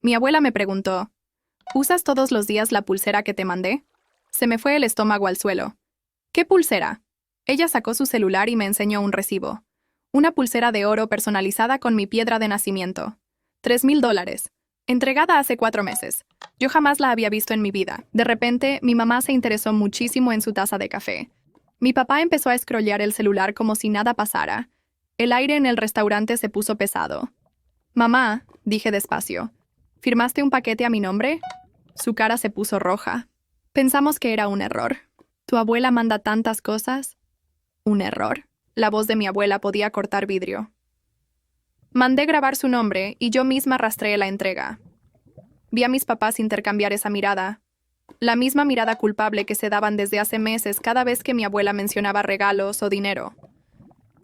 Mi abuela me preguntó, ¿usas todos los días la pulsera que te mandé? Se me fue el estómago al suelo. ¿Qué pulsera? Ella sacó su celular y me enseñó un recibo. Una pulsera de oro personalizada con mi piedra de nacimiento. $3,000. Entregada hace 4 meses. Yo jamás la había visto en mi vida. De repente, mi mamá se interesó muchísimo en su taza de café. Mi papá empezó a scrollear el celular como si nada pasara. El aire en el restaurante se puso pesado. Mamá, dije despacio, ¿firmaste un paquete a mi nombre? Su cara se puso roja. Pensamos que era un error. ¿Tu abuela manda tantas cosas? ¿Un error? La voz de mi abuela podía cortar vidrio. Mandé grabar su nombre y yo misma rastreé la entrega. Vi a mis papás intercambiar esa mirada. La misma mirada culpable que se daban desde hace meses cada vez que mi abuela mencionaba regalos o dinero.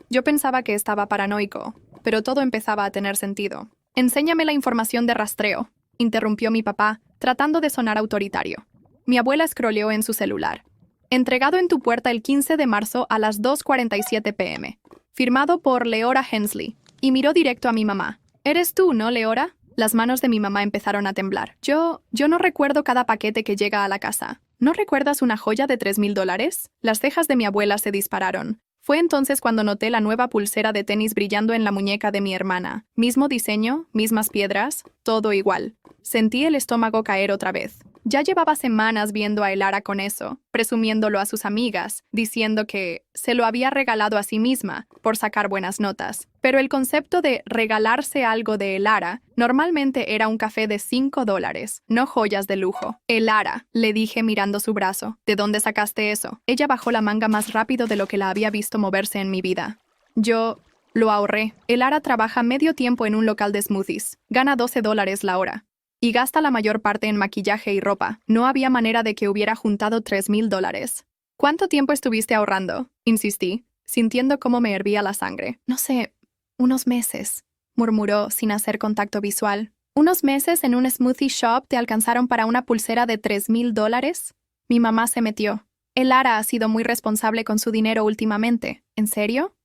Yo pensaba que estaba paranoico, pero todo empezaba a tener sentido. Enséñame la información de rastreo, interrumpió mi papá, tratando de sonar autoritario. Mi abuela scrolleó en su celular. Entregado en tu puerta el 15 de marzo a las 2:47 p.m. Firmado por Leora Hensley. Y miró directo a mi mamá. ¿Eres tú, no, Leora? Las manos de mi mamá empezaron a temblar. Yo no recuerdo cada paquete que llega a la casa. ¿No recuerdas una joya de $3,000? Las cejas de mi abuela se dispararon. Fue entonces cuando noté la nueva pulsera de tenis brillando en la muñeca de mi hermana. Mismo diseño, mismas piedras, todo igual. Sentí el estómago caer otra vez. Ya llevaba semanas viendo a Elara con eso, presumiéndolo a sus amigas, diciendo que se lo había regalado a sí misma por sacar buenas notas. Pero el concepto de regalarse algo de Elara normalmente era un café de $5, no joyas de lujo. Elara, le dije mirando su brazo, ¿de dónde sacaste eso? Ella bajó la manga más rápido de lo que la había visto moverse en mi vida. Yo lo ahorré. Elara trabaja medio tiempo en un local de smoothies. Gana $12 la hora. Y gasta la mayor parte en maquillaje y ropa. No había manera de que hubiera juntado $3,000. ¿Cuánto tiempo estuviste ahorrando? Insistí, sintiendo cómo me hervía la sangre. No sé, unos meses, murmuró sin hacer contacto visual. ¿Unos meses en un smoothie shop te alcanzaron para una pulsera de $3,000? Mi mamá se metió. Elara ha sido muy responsable con su dinero últimamente. ¿En serio?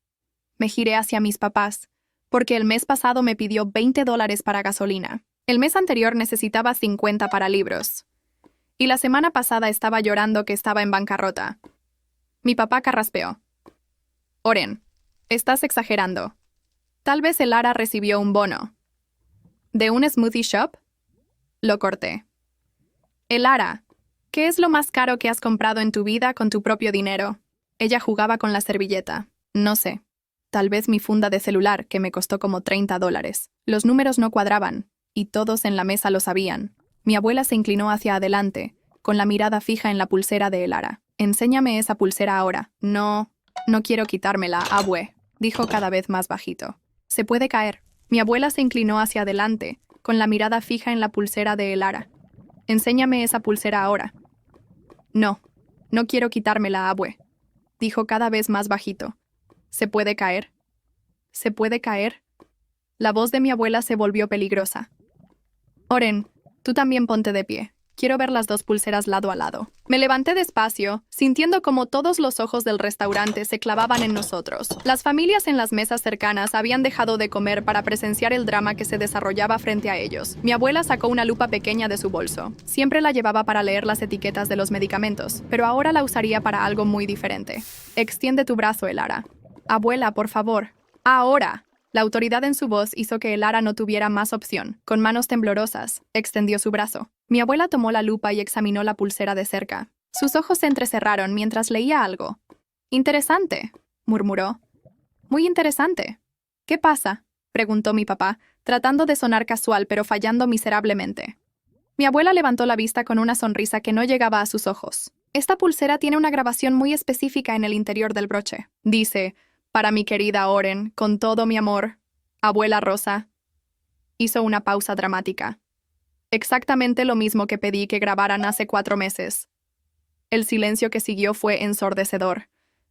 Me giré hacia mis papás, porque el mes pasado me pidió $20 para gasolina. El mes anterior necesitaba 50 para libros. Y la semana pasada estaba llorando que estaba en bancarrota. Mi papá carraspeó. Oren, estás exagerando. Tal vez Elara recibió un bono. ¿De un smoothie shop? Lo corté. Elara, ¿qué es lo más caro que has comprado en tu vida con tu propio dinero? Ella jugaba con la servilleta. No sé. Tal vez mi funda de celular, que me costó como $30. Los números no cuadraban. Y todos en la mesa lo sabían. Mi abuela se inclinó hacia adelante, con la mirada fija en la pulsera de Elara. Enséñame esa pulsera ahora. No quiero quitármela, abue, dijo cada vez más bajito. Se puede caer. Mi abuela se inclinó hacia adelante, con la mirada fija en la pulsera de Elara. Enséñame esa pulsera ahora. No quiero quitármela, abue, dijo cada vez más bajito. ¿Se puede caer? ¿Se puede caer? La voz de mi abuela se volvió peligrosa. Oren, tú también ponte de pie. Quiero ver las dos pulseras lado a lado. Me levanté despacio, sintiendo como todos los ojos del restaurante se clavaban en nosotros. Las familias en las mesas cercanas habían dejado de comer para presenciar el drama que se desarrollaba frente a ellos. Mi abuela sacó una lupa pequeña de su bolso. Siempre la llevaba para leer las etiquetas de los medicamentos, pero ahora la usaría para algo muy diferente. Extiende tu brazo, Elara. Abuela, por favor. ¡Ahora! La autoridad en su voz hizo que Elara no tuviera más opción. Con manos temblorosas, extendió su brazo. Mi abuela tomó la lupa y examinó la pulsera de cerca. Sus ojos se entrecerraron mientras leía algo. «Interesante», murmuró. «Muy interesante». «¿Qué pasa?», preguntó mi papá, tratando de sonar casual pero fallando miserablemente. Mi abuela levantó la vista con una sonrisa que no llegaba a sus ojos. «Esta pulsera tiene una grabación muy específica en el interior del broche. Dice... Para mi querida Oren, con todo mi amor, abuela Rosa». Hizo una pausa dramática. Exactamente lo mismo que pedí que grabaran hace 4 meses. El silencio que siguió fue ensordecedor.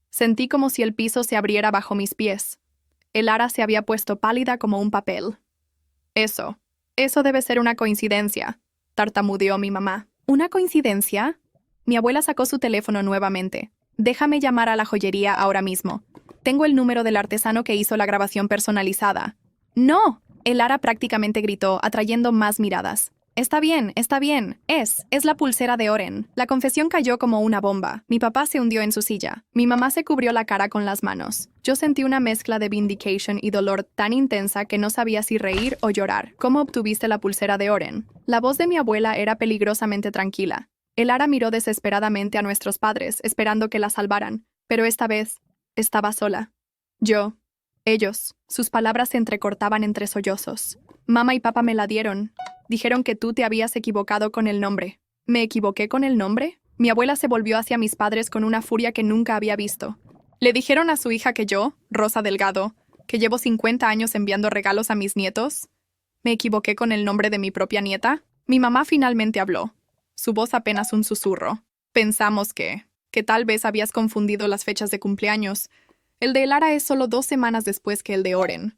Sentí como si el piso se abriera bajo mis pies. Elara se había puesto pálida como un papel. Eso debe ser una coincidencia», tartamudeó mi mamá. «¿Una coincidencia?» Mi abuela sacó su teléfono nuevamente. «Déjame llamar a la joyería ahora mismo. Tengo el número del artesano que hizo la grabación personalizada». «No», Elara prácticamente gritó, atrayendo más miradas. Está bien, es la pulsera de Oren. La confesión cayó como una bomba. Mi papá se hundió en su silla. Mi mamá se cubrió la cara con las manos. Yo sentí una mezcla de vindication y dolor tan intensa que no sabía si reír o llorar. ¿Cómo obtuviste la pulsera de Oren? La voz de mi abuela era peligrosamente tranquila. Elara miró desesperadamente a nuestros padres, esperando que la salvaran, pero esta vez estaba sola. Ellos. Sus palabras se entrecortaban entre sollozos. Mamá y papá me la dieron. Dijeron que tú te habías equivocado con el nombre. ¿Me equivoqué con el nombre? Mi abuela se volvió hacia mis padres con una furia que nunca había visto. Le dijeron a su hija que yo, Rosa Delgado, que llevo 50 años enviando regalos a mis nietos. ¿Me equivoqué con el nombre de mi propia nieta? Mi mamá finalmente habló. Su voz apenas un susurro. Pensamos que tal vez habías confundido las fechas de cumpleaños. El de Elara es solo 2 semanas después que el de Oren.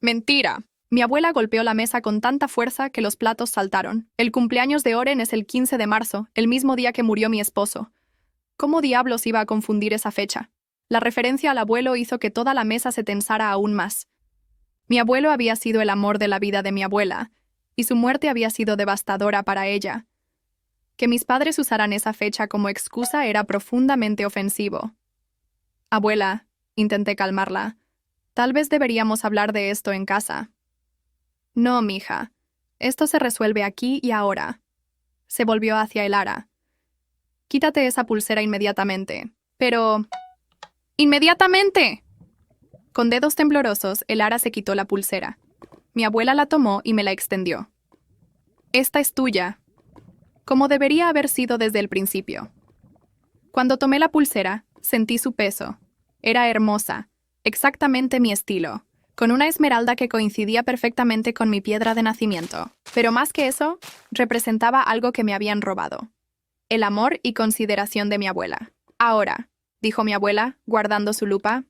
Mentira. Mi abuela golpeó la mesa con tanta fuerza que los platos saltaron. El cumpleaños de Oren es el 15 de marzo, el mismo día que murió mi esposo. ¿Cómo diablos iba a confundir esa fecha? La referencia al abuelo hizo que toda la mesa se tensara aún más. Mi abuelo había sido el amor de la vida de mi abuela, y su muerte había sido devastadora para ella. Que mis padres usaran esa fecha como excusa era profundamente ofensivo. Abuela, intenté calmarla. Tal vez deberíamos hablar de esto en casa. No, mija. Esto se resuelve aquí y ahora. Se volvió hacia Elara. Quítate esa pulsera inmediatamente. Pero... ¡Inmediatamente! Con dedos temblorosos, Elara se quitó la pulsera. Mi abuela la tomó y me la extendió. Esta es tuya. Como debería haber sido desde el principio. Cuando tomé la pulsera, sentí su peso. Era hermosa, exactamente mi estilo, con una esmeralda que coincidía perfectamente con mi piedra de nacimiento. Pero más que eso, representaba algo que me habían robado. El amor y consideración de mi abuela. Ahora, dijo mi abuela, guardando su lupa,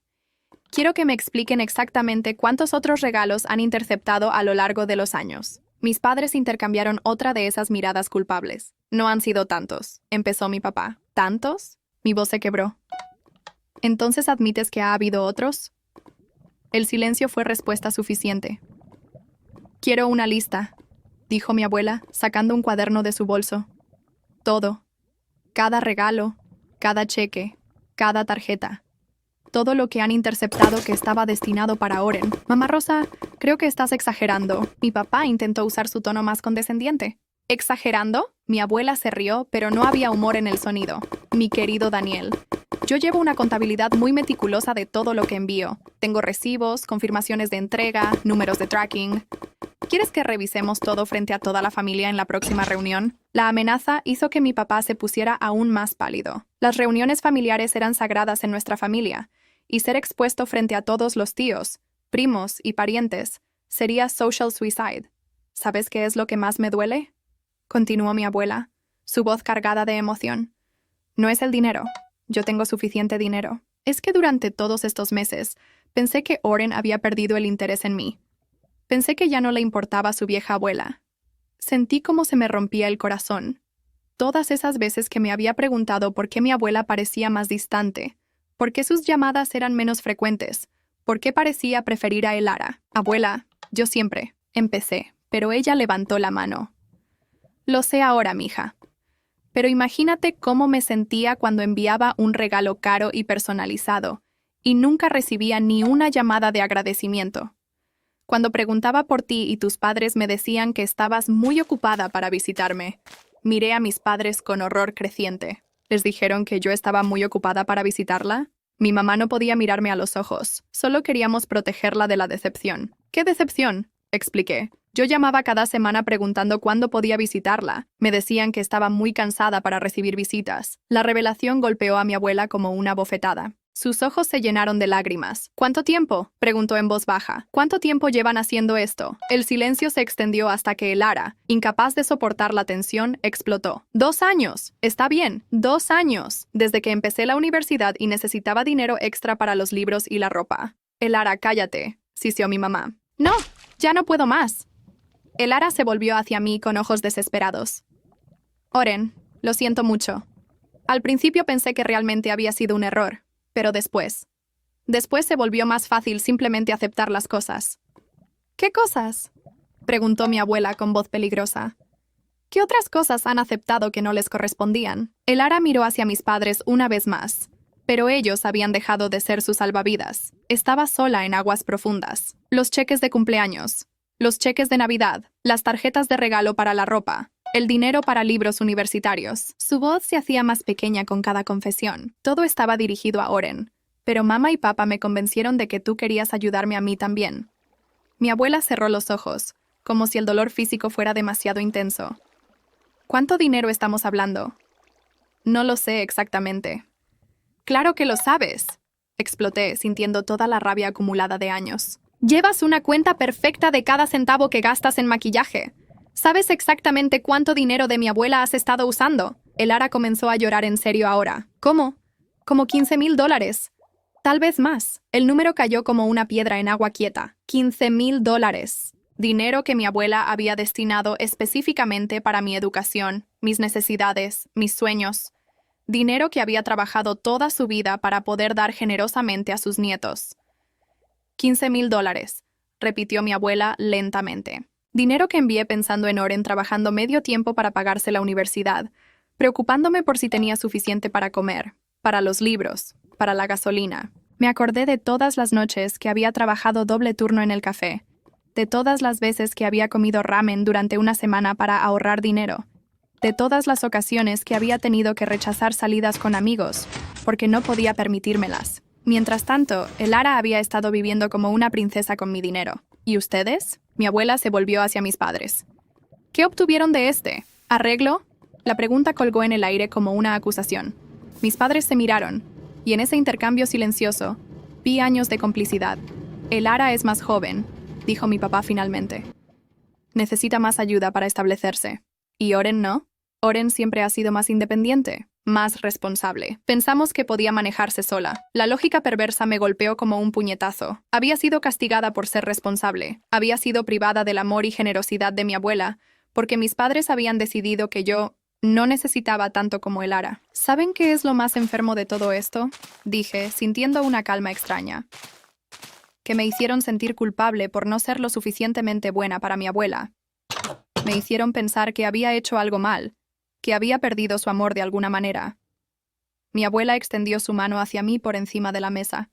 quiero que me expliquen exactamente cuántos otros regalos han interceptado a lo largo de los años. Mis padres intercambiaron otra de esas miradas culpables. No han sido tantos, empezó mi papá. ¿Tantos? Mi voz se quebró. ¿Entonces admites que ha habido otros? El silencio fue respuesta suficiente. Quiero una lista, dijo mi abuela, sacando un cuaderno de su bolso. Todo. Cada regalo, cada cheque, cada tarjeta. Todo lo que han interceptado que estaba destinado para Oren. Mamá Rosa, creo que estás exagerando. Mi papá intentó usar su tono más condescendiente. ¿Exagerando? Mi abuela se rió, pero no había humor en el sonido. Mi querido Daniel, yo llevo una contabilidad muy meticulosa de todo lo que envío. Tengo recibos, confirmaciones de entrega, números de tracking. ¿Quieres que revisemos todo frente a toda la familia en la próxima reunión? La amenaza hizo que mi papá se pusiera aún más pálido. Las reuniones familiares eran sagradas en nuestra familia, y ser expuesto frente a todos los tíos, primos y parientes sería social suicide. ¿Sabes qué es lo que más me duele? Continuó mi abuela, su voz cargada de emoción. No es el dinero. Yo tengo suficiente dinero. Es que durante todos estos meses pensé que Oren había perdido el interés en mí. Pensé que ya no le importaba su vieja abuela. Sentí como se me rompía el corazón. Todas esas veces que me había preguntado por qué mi abuela parecía más distante, por qué sus llamadas eran menos frecuentes, por qué parecía preferir a Elara. Abuela, yo siempre, empecé, pero ella levantó la mano. Lo sé ahora, mija. Pero imagínate cómo me sentía cuando enviaba un regalo caro y personalizado, y nunca recibía ni una llamada de agradecimiento. Cuando preguntaba por ti y tus padres me decían que estabas muy ocupada para visitarme, miré a mis padres con horror creciente. ¿Les dijeron que yo estaba muy ocupada para visitarla? Mi mamá no podía mirarme a los ojos. Solo queríamos protegerla de la decepción. ¿Qué decepción?, expliqué. Yo llamaba cada semana preguntando cuándo podía visitarla. Me decían que estaba muy cansada para recibir visitas. La revelación golpeó a mi abuela como una bofetada. Sus ojos se llenaron de lágrimas. ¿Cuánto tiempo?, preguntó en voz baja. ¿Cuánto tiempo llevan haciendo esto? El silencio se extendió hasta que Elara, incapaz de soportar la tensión, explotó. 2 años. Está bien, 2 años. Desde que empecé la universidad y necesitaba dinero extra para los libros y la ropa. Elara, cállate, siseó mi mamá. No, ya no puedo más. Elara se volvió hacia mí con ojos desesperados. Oren, lo siento mucho. Al principio pensé que realmente había sido un error. Pero después se volvió más fácil simplemente aceptar las cosas. ¿Qué cosas? Preguntó mi abuela con voz peligrosa. ¿Qué otras cosas han aceptado que no les correspondían? Elara miró hacia mis padres una vez más, pero ellos habían dejado de ser sus salvavidas. Estaba sola en aguas profundas. Los cheques de cumpleaños, los cheques de Navidad, las tarjetas de regalo para la ropa, el dinero para libros universitarios. Su voz se hacía más pequeña con cada confesión. Todo estaba dirigido a Oren, pero mamá y papá me convencieron de que tú querías ayudarme a mí también. Mi abuela cerró los ojos, como si el dolor físico fuera demasiado intenso. ¿Cuánto dinero estamos hablando? No lo sé exactamente. Claro que lo sabes, exploté, sintiendo toda la rabia acumulada de años. Llevas una cuenta perfecta de cada centavo que gastas en maquillaje. ¿Sabes exactamente cuánto dinero de mi abuela has estado usando? Elara comenzó a llorar en serio ahora. ¿Cómo? Como $15,000. Tal vez más. El número cayó como una piedra en agua quieta. $15,000. Dinero que mi abuela había destinado específicamente para mi educación, mis necesidades, mis sueños. Dinero que había trabajado toda su vida para poder dar generosamente a sus nietos. $15,000, repitió mi abuela lentamente. Dinero que envié pensando en Oren trabajando medio tiempo para pagarse la universidad, preocupándome por si tenía suficiente para comer, para los libros, para la gasolina. Me acordé de todas las noches que había trabajado doble turno en el café, de todas las veces que había comido ramen durante una semana para ahorrar dinero, de todas las ocasiones que había tenido que rechazar salidas con amigos, porque no podía permitírmelas. Mientras tanto, Elara había estado viviendo como una princesa con mi dinero. ¿Y ustedes? Mi abuela se volvió hacia mis padres. ¿Qué obtuvieron de este? ¿Arreglo? La pregunta colgó en el aire como una acusación. Mis padres se miraron, y en ese intercambio silencioso, vi años de complicidad. Elara es más joven, dijo mi papá finalmente. Necesita más ayuda para establecerse. ¿Y Oren no? Oren siempre ha sido más independiente, más responsable. Pensamos que podía manejarse sola. La lógica perversa me golpeó como un puñetazo. Había sido castigada por ser responsable. Había sido privada del amor y generosidad de mi abuela, porque mis padres habían decidido que yo no necesitaba tanto como Elara. ¿Saben qué es lo más enfermo de todo esto? Dije, sintiendo una calma extraña. Que me hicieron sentir culpable por no ser lo suficientemente buena para mi abuela. Me hicieron pensar que había hecho algo mal, que había perdido su amor de alguna manera. Mi abuela extendió su mano hacia mí por encima de la mesa.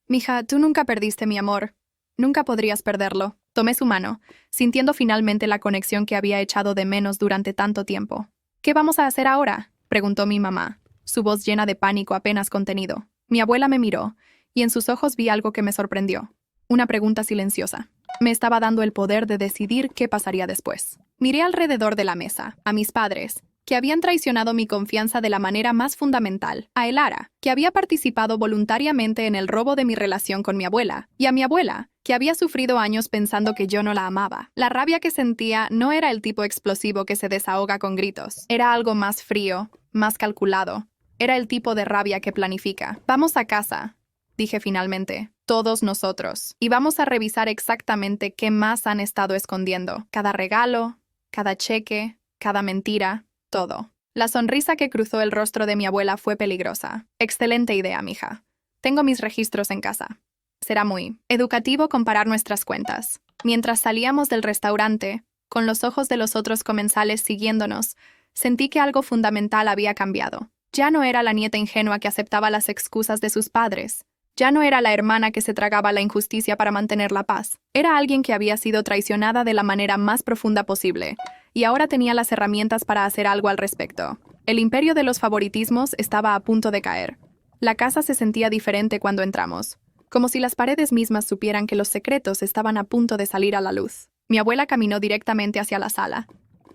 «Mija, tú nunca perdiste mi amor. Nunca podrías perderlo». Tomé su mano, sintiendo finalmente la conexión que había echado de menos durante tanto tiempo. «¿Qué vamos a hacer ahora?», preguntó mi mamá, su voz llena de pánico apenas contenido. Mi abuela me miró, y en sus ojos vi algo que me sorprendió. Una pregunta silenciosa. Me estaba dando el poder de decidir qué pasaría después. Miré alrededor de la mesa, a mis padres, que habían traicionado mi confianza de la manera más fundamental, a Elara, que había participado voluntariamente en el robo de mi relación con mi abuela, y a mi abuela, que había sufrido años pensando que yo no la amaba. La rabia que sentía no era el tipo explosivo que se desahoga con gritos. Era algo más frío, más calculado. Era el tipo de rabia que planifica. «Vamos a casa», dije finalmente, «todos nosotros, y vamos a revisar exactamente qué más han estado escondiendo. Cada regalo, cada cheque, cada mentira, todo». La sonrisa que cruzó el rostro de mi abuela fue peligrosa. «Excelente idea, mija. Tengo mis registros en casa. Será muy educativo comparar nuestras cuentas». Mientras salíamos del restaurante, con los ojos de los otros comensales siguiéndonos, sentí que algo fundamental había cambiado. Ya no era la nieta ingenua que aceptaba las excusas de sus padres. Ya no era la hermana que se tragaba la injusticia para mantener la paz. Era alguien que había sido traicionada de la manera más profunda posible, y ahora tenía las herramientas para hacer algo al respecto. El imperio de los favoritismos estaba a punto de caer. La casa se sentía diferente cuando entramos, como si las paredes mismas supieran que los secretos estaban a punto de salir a la luz. Mi abuela caminó directamente hacia la sala.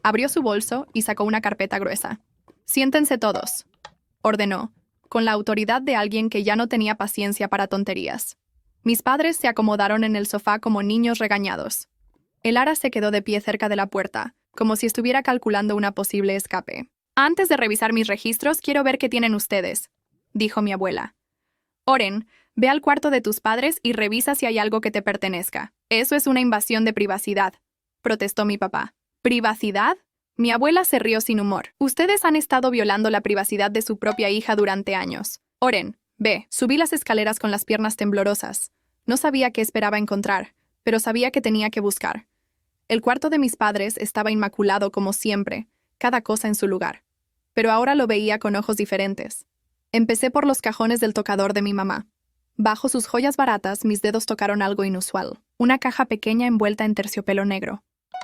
Abrió su bolso y sacó una carpeta gruesa. «Siéntense todos», ordenó, con la autoridad de alguien que ya no tenía paciencia para tonterías. Mis padres se acomodaron en el sofá como niños regañados. Elara se quedó de pie cerca de la puerta, como si estuviera calculando una posible escape. «Antes de revisar mis registros, quiero ver qué tienen ustedes», dijo mi abuela. «Oren, ve al cuarto de tus padres y revisa si hay algo que te pertenezca. Eso es una invasión de privacidad», protestó mi papá. «¿Privacidad?». Mi abuela se rió sin humor. «Ustedes han estado violando la privacidad de su propia hija durante años. Oren, ve». Subí las escaleras con las piernas temblorosas. No sabía qué esperaba encontrar, pero sabía que tenía que buscar. El cuarto de mis padres estaba inmaculado como siempre, cada cosa en su lugar. Pero ahora lo veía con ojos diferentes. Empecé por los cajones del tocador de mi mamá. Bajo sus joyas baratas, mis dedos tocaron algo inusual. Una caja pequeña envuelta en terciopelo negro.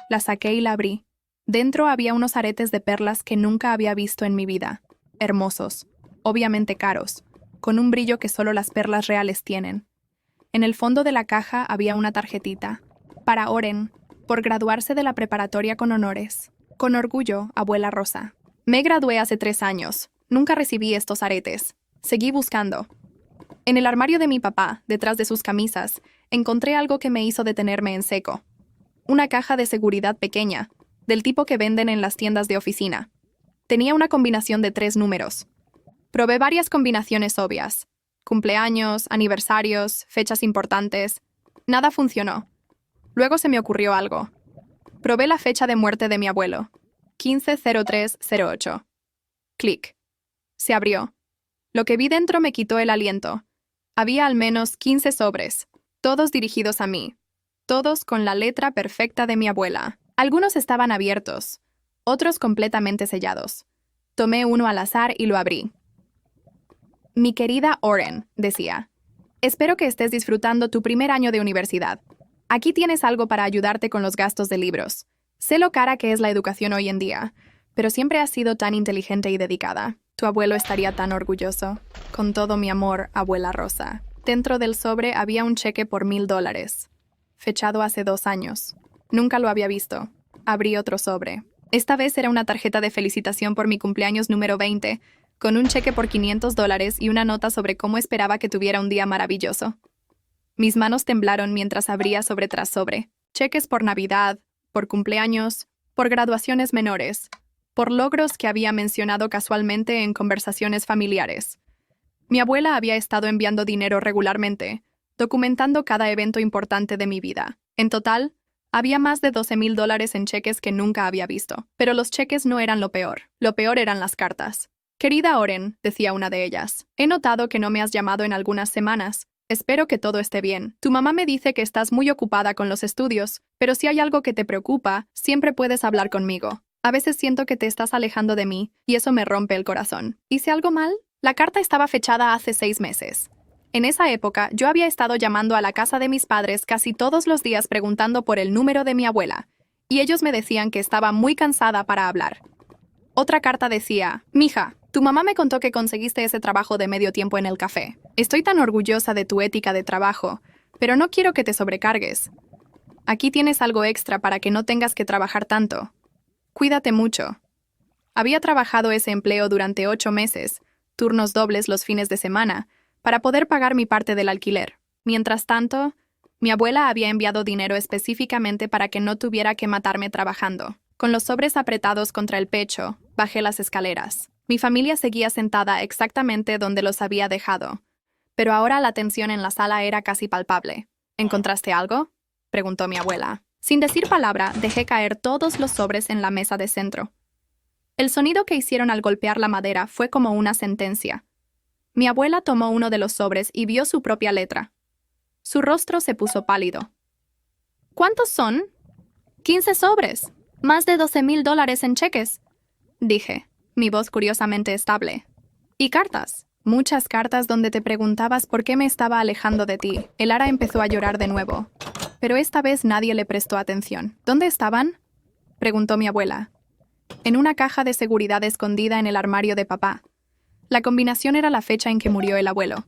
La saqué y la abrí. Dentro había unos aretes de perlas que nunca había visto en mi vida. Hermosos, obviamente caros, con un brillo que solo las perlas reales tienen. En el fondo de la caja había una tarjetita. Para Oren, por graduarse de la preparatoria con honores. Con orgullo, abuela Rosa. Me gradué hace 3 años. Nunca recibí estos aretes. Seguí buscando. En el armario de mi papá, detrás de sus camisas, encontré algo que me hizo detenerme en seco. Una caja de seguridad pequeña, del tipo que venden en las tiendas de oficina. Tenía una combinación de 3 números. Probé varias combinaciones obvias. Cumpleaños, aniversarios, fechas importantes. Nada funcionó. Luego se me ocurrió algo. Probé la fecha de muerte de mi abuelo. 15/03/08. Clic. Se abrió. Lo que vi dentro me quitó el aliento. Había al menos 15 sobres, todos dirigidos a mí. Todos con la letra perfecta de mi abuela. Algunos estaban abiertos, otros completamente sellados. Tomé uno al azar y lo abrí. Mi querida Oren, decía, espero que estés disfrutando tu primer año de universidad. Aquí tienes algo para ayudarte con los gastos de libros. Sé lo cara que es la educación hoy en día, pero siempre has sido tan inteligente y dedicada. Tu abuelo estaría tan orgulloso. Con todo mi amor, abuela Rosa. Dentro del sobre había un cheque por $1000, fechado hace 2 años. Nunca lo había visto. Abrí otro sobre. Esta vez era una tarjeta de felicitación por mi cumpleaños número 20, con un cheque por $500 y una nota sobre cómo esperaba que tuviera un día maravilloso. Mis manos temblaron mientras abría sobre tras sobre. Cheques por Navidad, por cumpleaños, por graduaciones menores, por logros que había mencionado casualmente en conversaciones familiares. Mi abuela había estado enviando dinero regularmente, documentando cada evento importante de mi vida. En total, había más de $12,000 en cheques que nunca había visto. Pero los cheques no eran lo peor. Lo peor eran las cartas. Querida Oren, decía una de ellas, he notado que no me has llamado en algunas semanas. Espero que todo esté bien. Tu mamá me dice que estás muy ocupada con los estudios, pero si hay algo que te preocupa, siempre puedes hablar conmigo. A veces siento que te estás alejando de mí, y eso me rompe el corazón. ¿Hice algo mal? La carta estaba fechada hace 6 meses. En esa época, yo había estado llamando a la casa de mis padres casi todos los días preguntando por el número de mi abuela, y ellos me decían que estaba muy cansada para hablar. Otra carta decía, mija, tu mamá me contó que conseguiste ese trabajo de medio tiempo en el café. Estoy tan orgullosa de tu ética de trabajo, pero no quiero que te sobrecargues. Aquí tienes algo extra para que no tengas que trabajar tanto. Cuídate mucho. Había trabajado ese empleo durante 8 meses, turnos dobles los fines de semana, para poder pagar mi parte del alquiler. Mientras tanto, mi abuela había enviado dinero específicamente para que no tuviera que matarme trabajando. Con los sobres apretados contra el pecho, bajé las escaleras. Mi familia seguía sentada exactamente donde los había dejado, pero ahora la tensión en la sala era casi palpable. ¿Encontraste algo?, preguntó mi abuela. Sin decir palabra, dejé caer todos los sobres en la mesa de centro. El sonido que hicieron al golpear la madera fue como una sentencia. Mi abuela tomó uno de los sobres y vio su propia letra. Su rostro se puso pálido. ¿Cuántos son? 15 sobres. Más de $12,000 en cheques, dije, mi voz curiosamente estable. Y cartas. Muchas cartas donde te preguntabas por qué me estaba alejando de ti. Elara empezó a llorar de nuevo. Pero esta vez nadie le prestó atención. ¿Dónde estaban?, preguntó mi abuela. En una caja de seguridad escondida en el armario de papá. La combinación era la fecha en que murió el abuelo.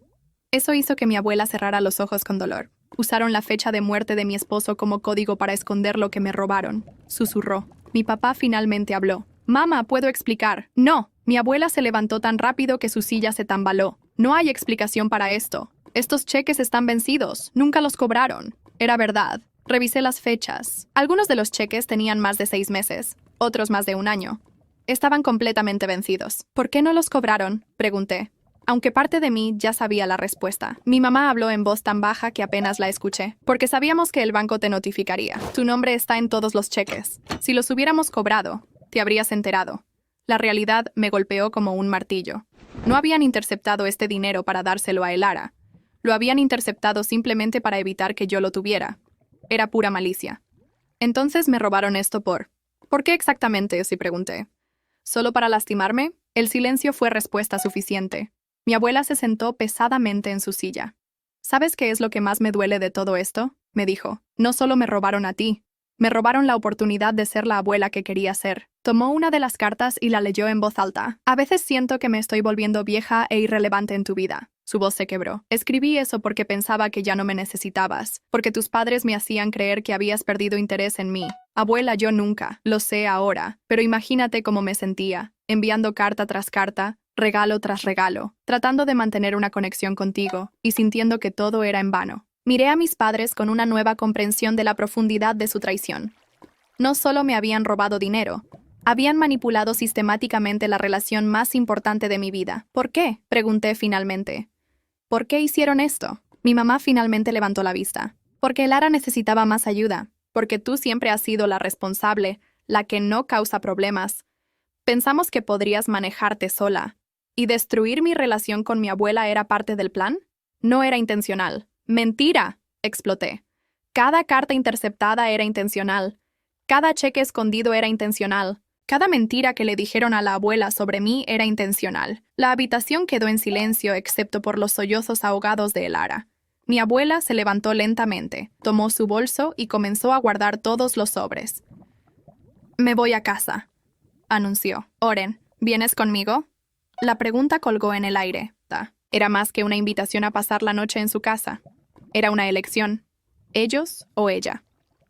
Eso hizo que mi abuela cerrara los ojos con dolor. Usaron la fecha de muerte de mi esposo como código para esconder lo que me robaron, susurró. Mi papá finalmente habló. Mamá, ¿puedo explicar? No. Mi abuela se levantó tan rápido que su silla se tambaló. No hay explicación para esto. Estos cheques están vencidos. Nunca los cobraron. Era verdad. Revisé las fechas. Algunos de los cheques tenían más de 6 meses, otros más de 1 año. Estaban completamente vencidos. ¿Por qué no los cobraron?, pregunté. Aunque parte de mí ya sabía la respuesta. Mi mamá habló en voz tan baja que apenas la escuché, porque sabíamos que el banco te notificaría. Tu nombre está en todos los cheques. Si los hubiéramos cobrado, te habrías enterado. La realidad me golpeó como un martillo. No habían interceptado este dinero para dárselo a Elara. Lo habían interceptado simplemente para evitar que yo lo tuviera. Era pura malicia. Entonces me robaron esto ¿Por qué exactamente? Si pregunté. ¿Solo para lastimarme? El silencio fue respuesta suficiente. Mi abuela se sentó pesadamente en su silla. ¿Sabes qué es lo que más me duele de todo esto? Me dijo. No solo me robaron a ti. Me robaron la oportunidad de ser la abuela que quería ser. Tomó una de las cartas y la leyó en voz alta. A veces siento que me estoy volviendo vieja e irrelevante en tu vida. Su voz se quebró. Escribí eso porque pensaba que ya no me necesitabas, porque tus padres me hacían creer que habías perdido interés en mí. Abuela, yo nunca. Lo sé ahora. Pero imagínate cómo me sentía, enviando carta tras carta, regalo tras regalo, tratando de mantener una conexión contigo y sintiendo que todo era en vano. Miré a mis padres con una nueva comprensión de la profundidad de su traición. No solo me habían robado dinero, habían manipulado sistemáticamente la relación más importante de mi vida. ¿Por qué? Pregunté finalmente. ¿Por qué hicieron esto? Mi mamá finalmente levantó la vista. Porque Lara necesitaba más ayuda. Porque tú siempre has sido la responsable, la que no causa problemas. Pensamos que podrías manejarte sola. ¿Y destruir mi relación con mi abuela era parte del plan? No era intencional. ¡Mentira!, exploté. Cada carta interceptada era intencional. Cada cheque escondido era intencional. Cada mentira que le dijeron a la abuela sobre mí era intencional. La habitación quedó en silencio excepto por los sollozos ahogados de Lara. Mi abuela se levantó lentamente, tomó su bolso y comenzó a guardar todos los sobres. «Me voy a casa», anunció. «Oren, ¿vienes conmigo?» La pregunta colgó en el aire. Era más que una invitación a pasar la noche en su casa. Era una elección. Ellos o ella.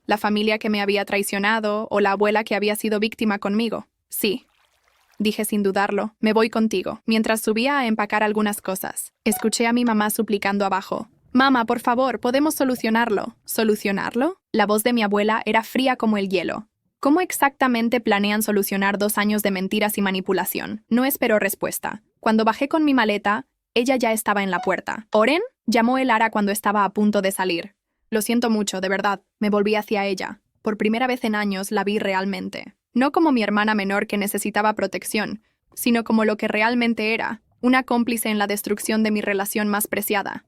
La familia que me había traicionado o la abuela que había sido víctima conmigo. Sí, dije sin dudarlo, me voy contigo. Mientras subía a empacar algunas cosas, escuché a mi mamá suplicando abajo. «Mamá, por favor, podemos solucionarlo». ¿Solucionarlo? La voz de mi abuela era fría como el hielo. ¿Cómo exactamente planean solucionar 2 años de mentiras y manipulación? No esperó respuesta. Cuando bajé con mi maleta, ella ya estaba en la puerta. «¿Oren?», llamó Lara cuando estaba a punto de salir. «Lo siento mucho, de verdad». Me volví hacia ella. Por primera vez en años la vi realmente. No como mi hermana menor que necesitaba protección, sino como lo que realmente era, una cómplice en la destrucción de mi relación más preciada.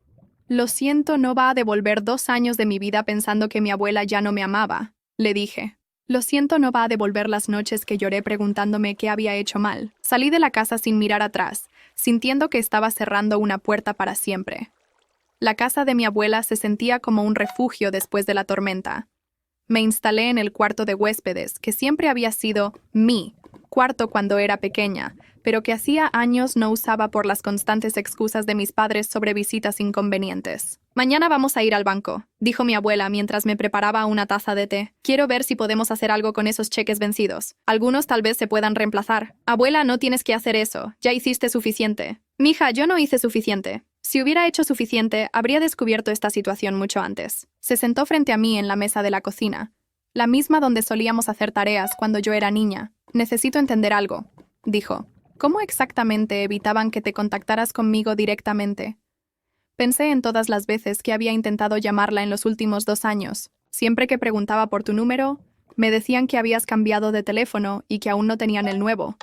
«Lo siento, no va a devolver 2 años de mi vida pensando que mi abuela ya no me amaba», le dije. «Lo siento, no va a devolver las noches que lloré preguntándome qué había hecho mal». Salí de la casa sin mirar atrás, sintiendo que estaba cerrando una puerta para siempre. La casa de mi abuela se sentía como un refugio después de la tormenta. Me instalé en el cuarto de huéspedes, que siempre había sido mi cuarto cuando era pequeña, pero que hacía años no usaba por las constantes excusas de mis padres sobre visitas inconvenientes. «Mañana vamos a ir al banco», dijo mi abuela mientras me preparaba una taza de té. «Quiero ver si podemos hacer algo con esos cheques vencidos. Algunos tal vez se puedan reemplazar». «Abuela, no tienes que hacer eso. Ya hiciste suficiente». «Mija, yo no hice suficiente. Si hubiera hecho suficiente, habría descubierto esta situación mucho antes». Se sentó frente a mí en la mesa de la cocina, la misma donde solíamos hacer tareas cuando yo era niña. «Necesito entender algo», dijo. «¿Cómo exactamente evitaban que te contactaras conmigo directamente?» Pensé en todas las veces que había intentado llamarla en los últimos 2 años. Siempre que preguntaba por tu número, me decían que habías cambiado de teléfono y que aún no tenían el nuevo,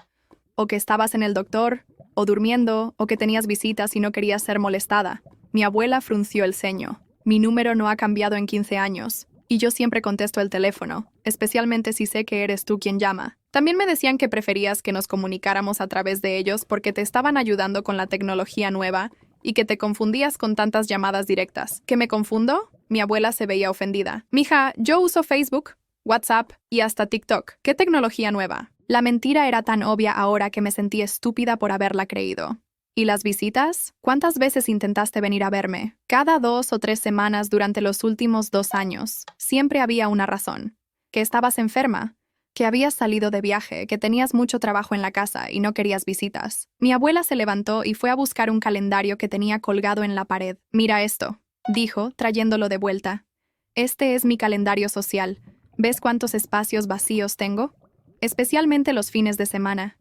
o que estabas en el doctor, o durmiendo, o que tenías visitas y no querías ser molestada. Mi abuela frunció el ceño. «Mi número no ha cambiado en 15 años, y yo siempre contesto el teléfono, especialmente si sé que eres tú quien llama». También me decían que preferías que nos comunicáramos a través de ellos porque te estaban ayudando con la tecnología nueva y que te confundías con tantas llamadas directas. ¿Que me confundo? Mi abuela se veía ofendida. «Mija, yo uso Facebook, WhatsApp y hasta TikTok. ¿Qué tecnología nueva?» La mentira era tan obvia ahora que me sentí estúpida por haberla creído. ¿Y las visitas? ¿Cuántas veces intentaste venir a verme? Cada 2 o 3 semanas durante los últimos 2 años. Siempre había una razón. ¿Que estabas enferma? ¿Que habías salido de viaje? ¿Que tenías mucho trabajo en la casa y no querías visitas? Mi abuela se levantó y fue a buscar un calendario que tenía colgado en la pared. «Mira esto», dijo, trayéndolo de vuelta. «Este es mi calendario social. ¿Ves cuántos espacios vacíos tengo? Especialmente los fines de semana.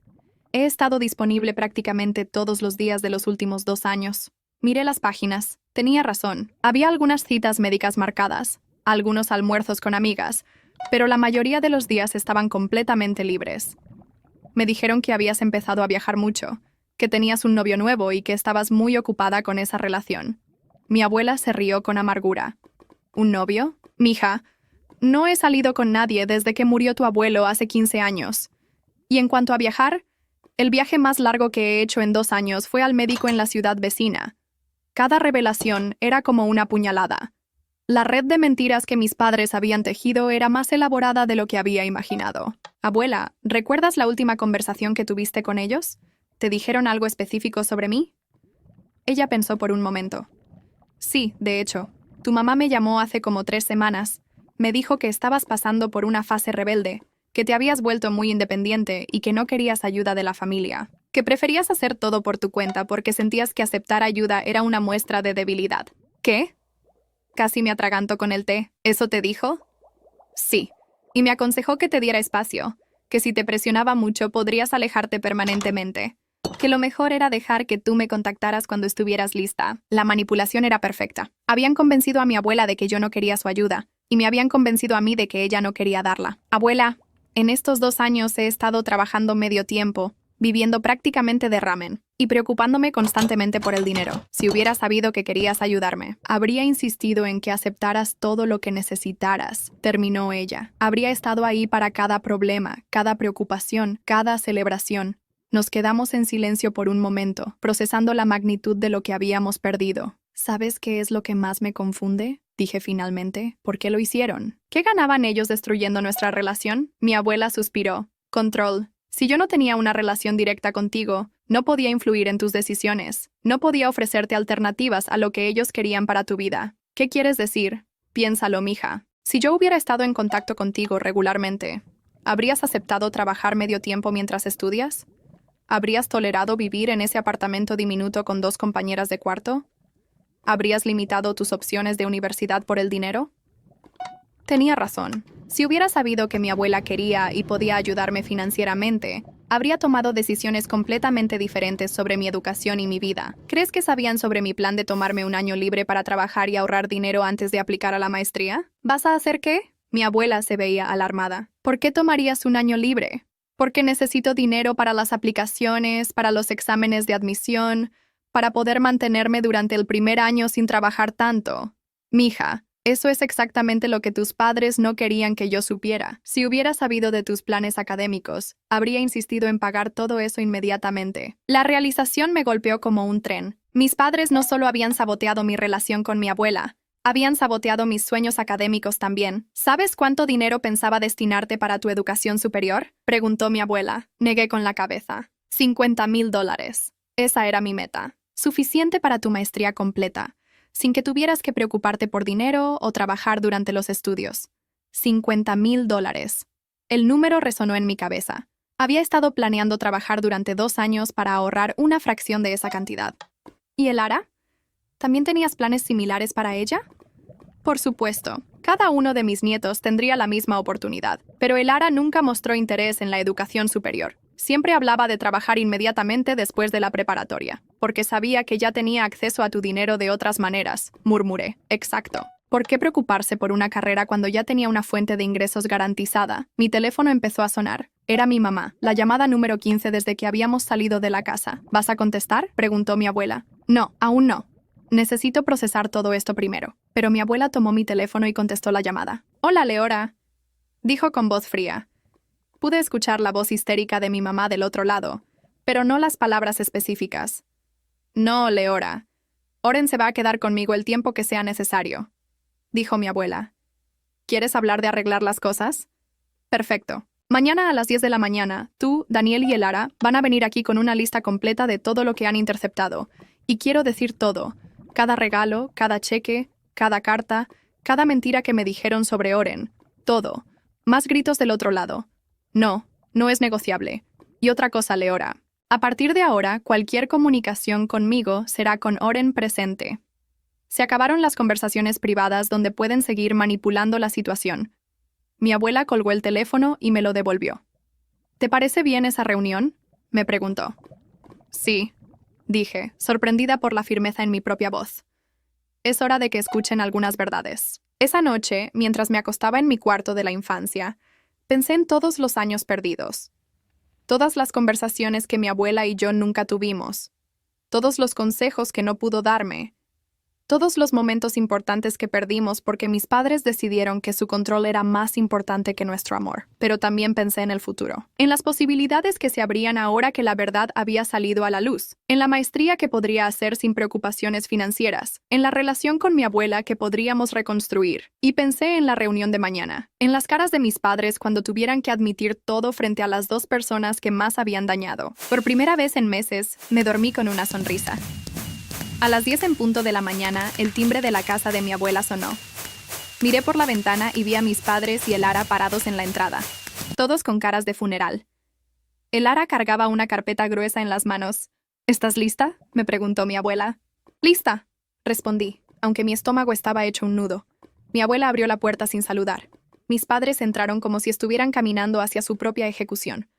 He estado disponible prácticamente todos los días de los últimos 2 años. Miré las páginas. Tenía razón. Había algunas citas médicas marcadas, algunos almuerzos con amigas, pero la mayoría de los días estaban completamente libres. Me dijeron que habías empezado a viajar mucho, que tenías un novio nuevo y que estabas muy ocupada con esa relación». Mi abuela se rió con amargura. «¿Un novio? Mija, No he salido con nadie desde que murió tu abuelo hace 15 años. Y en cuanto a viajar, el viaje más largo que he hecho en 2 años fue al médico en la ciudad vecina. Cada revelación era como una puñalada. La red de mentiras que mis padres habían tejido era más elaborada de lo que había imaginado. Abuela, ¿recuerdas la última conversación que tuviste con ellos? ¿Te dijeron algo específico sobre mí? Ella pensó por un momento. Sí, de hecho. Tu mamá me llamó hace como 3 semanas. Me dijo que estabas pasando por una fase rebelde, que te habías vuelto muy independiente y que no querías ayuda de la familia. Que preferías hacer todo por tu cuenta porque sentías que aceptar ayuda era una muestra de debilidad. ¿Qué? Casi me atraganto con el té. ¿Eso te dijo? Sí. Y me aconsejó que te diera espacio, que si te presionaba mucho podrías alejarte permanentemente. Que lo mejor era dejar que tú me contactaras cuando estuvieras lista. La manipulación era perfecta. Habían convencido a mi abuela de que yo no quería su ayuda, y me habían convencido a mí de que ella no quería darla. Abuela, en estos 2 años he estado trabajando medio tiempo, viviendo prácticamente de ramen, y preocupándome constantemente por el dinero. Si hubiera sabido que querías ayudarme, habría insistido en que aceptaras todo lo que necesitaras, terminó ella. Habría estado ahí para cada problema, cada preocupación, cada celebración. Nos quedamos en silencio por un momento, procesando la magnitud de lo que habíamos perdido. ¿Sabes qué es lo que más me confunde? Dije finalmente. ¿Por qué lo hicieron? ¿Qué ganaban ellos destruyendo nuestra relación? Mi abuela suspiró. Control. Si yo no tenía una relación directa contigo, no podía influir en tus decisiones. No podía ofrecerte alternativas a lo que ellos querían para tu vida. ¿Qué quieres decir? Piénsalo, mija. Si yo hubiera estado en contacto contigo regularmente, ¿habrías aceptado trabajar medio tiempo mientras estudias? ¿Habrías tolerado vivir en ese apartamento diminuto con 2 compañeras de cuarto? ¿Habrías limitado tus opciones de universidad por el dinero? Tenía razón. Si hubiera sabido que mi abuela quería y podía ayudarme financieramente, habría tomado decisiones completamente diferentes sobre mi educación y mi vida. ¿Crees que sabían sobre mi plan de tomarme un año libre para trabajar y ahorrar dinero antes de aplicar a la maestría? ¿Vas a hacer qué? Mi abuela se veía alarmada. ¿Por qué tomarías un año libre? Porque necesito dinero para las aplicaciones, para los exámenes de admisión, para poder mantenerme durante el primer año sin trabajar tanto. Mija, eso es exactamente lo que tus padres no querían que yo supiera. Si hubiera sabido de tus planes académicos, habría insistido en pagar todo eso inmediatamente. La realización me golpeó como un tren. Mis padres no solo habían saboteado mi relación con mi abuela, habían saboteado mis sueños académicos también. ¿Sabes cuánto dinero pensaba destinarte para tu educación superior? Preguntó mi abuela. Negué con la cabeza. $50,000. Esa era mi meta. Suficiente para tu maestría completa, sin que tuvieras que preocuparte por dinero o trabajar durante los estudios. $50,000. El número resonó en mi cabeza. Había estado planeando trabajar durante 2 años para ahorrar una fracción de esa cantidad. ¿Y el Ara? ¿También tenías planes similares para ella? Por supuesto, cada uno de mis nietos tendría la misma oportunidad, pero el Ara nunca mostró interés en la educación superior. Siempre hablaba de trabajar inmediatamente después de la preparatoria, porque sabía que ya tenía acceso a tu dinero de otras maneras, murmuré. Exacto. ¿Por qué preocuparse por una carrera cuando ya tenía una fuente de ingresos garantizada? Mi teléfono empezó a sonar. Era mi mamá, la llamada número 15 desde que habíamos salido de la casa. ¿Vas a contestar? Preguntó mi abuela. No, aún no. Necesito procesar todo esto primero. Pero mi abuela tomó mi teléfono y contestó la llamada. Hola, Leora, dijo con voz fría. Pude escuchar la voz histérica de mi mamá del otro lado, pero no las palabras específicas. No, Leora. Oren se va a quedar conmigo el tiempo que sea necesario, dijo mi abuela. ¿Quieres hablar de arreglar las cosas? Perfecto. Mañana a las 10 de la mañana, tú, Daniel y Elara van a venir aquí con una lista completa de todo lo que han interceptado. Y quiero decir todo. Cada regalo, cada cheque, cada carta, cada mentira que me dijeron sobre Oren. Todo. Más gritos del otro lado. No, no es negociable. Y otra cosa, Leora. A partir de ahora, cualquier comunicación conmigo será con Oren presente. Se acabaron las conversaciones privadas donde pueden seguir manipulando la situación. Mi abuela colgó el teléfono y me lo devolvió. ¿Te parece bien esa reunión?, me preguntó. Sí, dije, sorprendida por la firmeza en mi propia voz. Es hora de que escuchen algunas verdades. Esa noche, mientras me acostaba en mi cuarto de la infancia, pensé en todos los años perdidos. Todas las conversaciones que mi abuela y yo nunca tuvimos. Todos los consejos que no pudo darme. Todos los momentos importantes que perdimos porque mis padres decidieron que su control era más importante que nuestro amor. Pero también pensé en el futuro, en las posibilidades que se abrían ahora que la verdad había salido a la luz, en la maestría que podría hacer sin preocupaciones financieras, en la relación con mi abuela que podríamos reconstruir. Y pensé en la reunión de mañana, en las caras de mis padres cuando tuvieran que admitir todo frente a las dos personas que más habían dañado. Por primera vez en meses, me dormí con una sonrisa. A las 10 en punto de la mañana, el timbre de la casa de mi abuela sonó. Miré por la ventana y vi a mis padres y Elara parados en la entrada, todos con caras de funeral. Elara cargaba una carpeta gruesa en las manos. ¿Estás lista?, me preguntó mi abuela. «Lista», respondí, aunque mi estómago estaba hecho un nudo. Mi abuela abrió la puerta sin saludar. Mis padres entraron como si estuvieran caminando hacia su propia ejecución.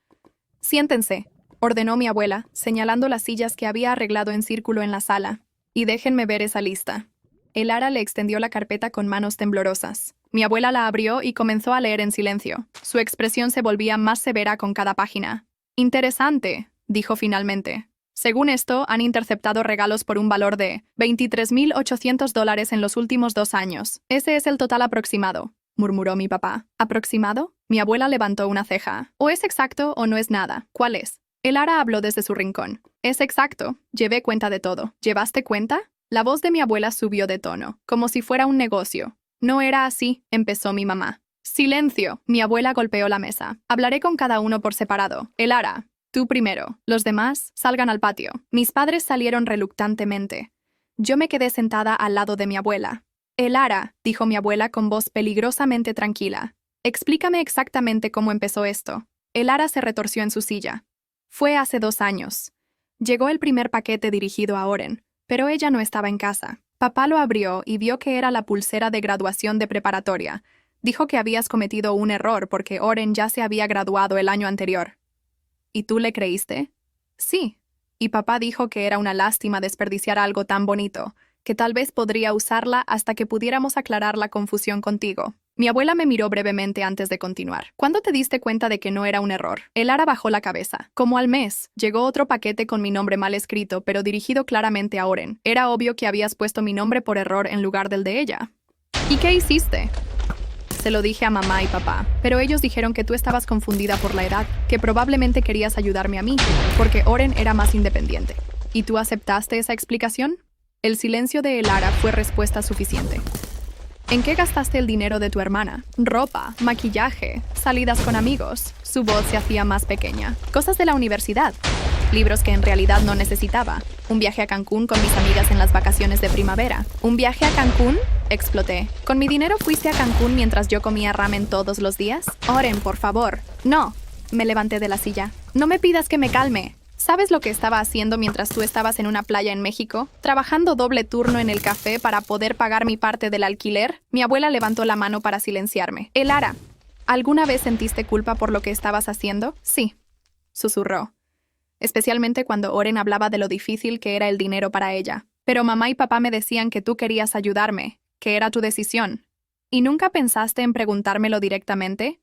«Siéntense», ordenó mi abuela, señalando las sillas que había arreglado en círculo en la sala. «Y déjenme ver esa lista». Elara le extendió la carpeta con manos temblorosas. Mi abuela la abrió y comenzó a leer en silencio. Su expresión se volvía más severa con cada página. «Interesante», dijo finalmente. «Según esto, han interceptado regalos por un valor de $23,800 en los últimos 2 años. Ese es el total aproximado», murmuró mi papá. «¿Aproximado?». Mi abuela levantó una ceja. «O es exacto o no es nada. ¿Cuál es?». Elara habló desde su rincón. «Es exacto. Llevé cuenta de todo». «¿Llevaste cuenta?». La voz de mi abuela subió de tono, como si fuera un negocio. «No era así», empezó mi mamá. «Silencio», mi abuela golpeó la mesa. «Hablaré con cada uno por separado. Elara, tú primero. Los demás, salgan al patio». Mis padres salieron reluctantemente. Yo me quedé sentada al lado de mi abuela. «Elara», dijo mi abuela con voz peligrosamente tranquila. «Explícame exactamente cómo empezó esto». Elara se retorció en su silla. «Fue hace 2 años. Llegó el primer paquete dirigido a Oren, pero ella no estaba en casa. Papá lo abrió y vio que era la pulsera de graduación de preparatoria. Dijo que habías cometido un error porque Oren ya se había graduado el año anterior». «¿Y tú le creíste?». «Sí». Y papá dijo que era una lástima desperdiciar algo tan bonito, que tal vez podría usarla hasta que pudiéramos aclarar la confusión contigo. Mi abuela me miró brevemente antes de continuar. «¿Cuándo te diste cuenta de que no era un error?». Elara bajó la cabeza. «Como al mes. Llegó otro paquete con mi nombre mal escrito, pero dirigido claramente a Oren. Era obvio que habías puesto mi nombre por error en lugar del de ella». «¿Y qué hiciste?». «Se lo dije a mamá y papá, pero ellos dijeron que tú estabas confundida por la edad, que probablemente querías ayudarme a mí, porque Oren era más independiente». «¿Y tú aceptaste esa explicación?». El silencio de Elara fue respuesta suficiente. «¿En qué gastaste el dinero de tu hermana?». «Ropa, maquillaje, salidas con amigos». Su voz se hacía más pequeña. «Cosas de la universidad. Libros que en realidad no necesitaba. Un viaje a Cancún con mis amigas en las vacaciones de primavera». «¿Un viaje a Cancún?», exploté. «¿Con mi dinero fuiste a Cancún mientras yo comía ramen todos los días?». «Oren, por favor». «No». Me levanté de la silla. «No me pidas que me calme». ¿Sabes lo que estaba haciendo mientras tú estabas en una playa en México? ¿Trabajando doble turno en el café para poder pagar mi parte del alquiler? Mi abuela levantó la mano para silenciarme. «Elara, ¿alguna vez sentiste culpa por lo que estabas haciendo?». «Sí», susurró. Especialmente cuando Oren hablaba de lo difícil que era el dinero para ella. «Pero mamá y papá me decían que tú querías ayudarme, que era tu decisión. ¿Y nunca pensaste en preguntármelo directamente?».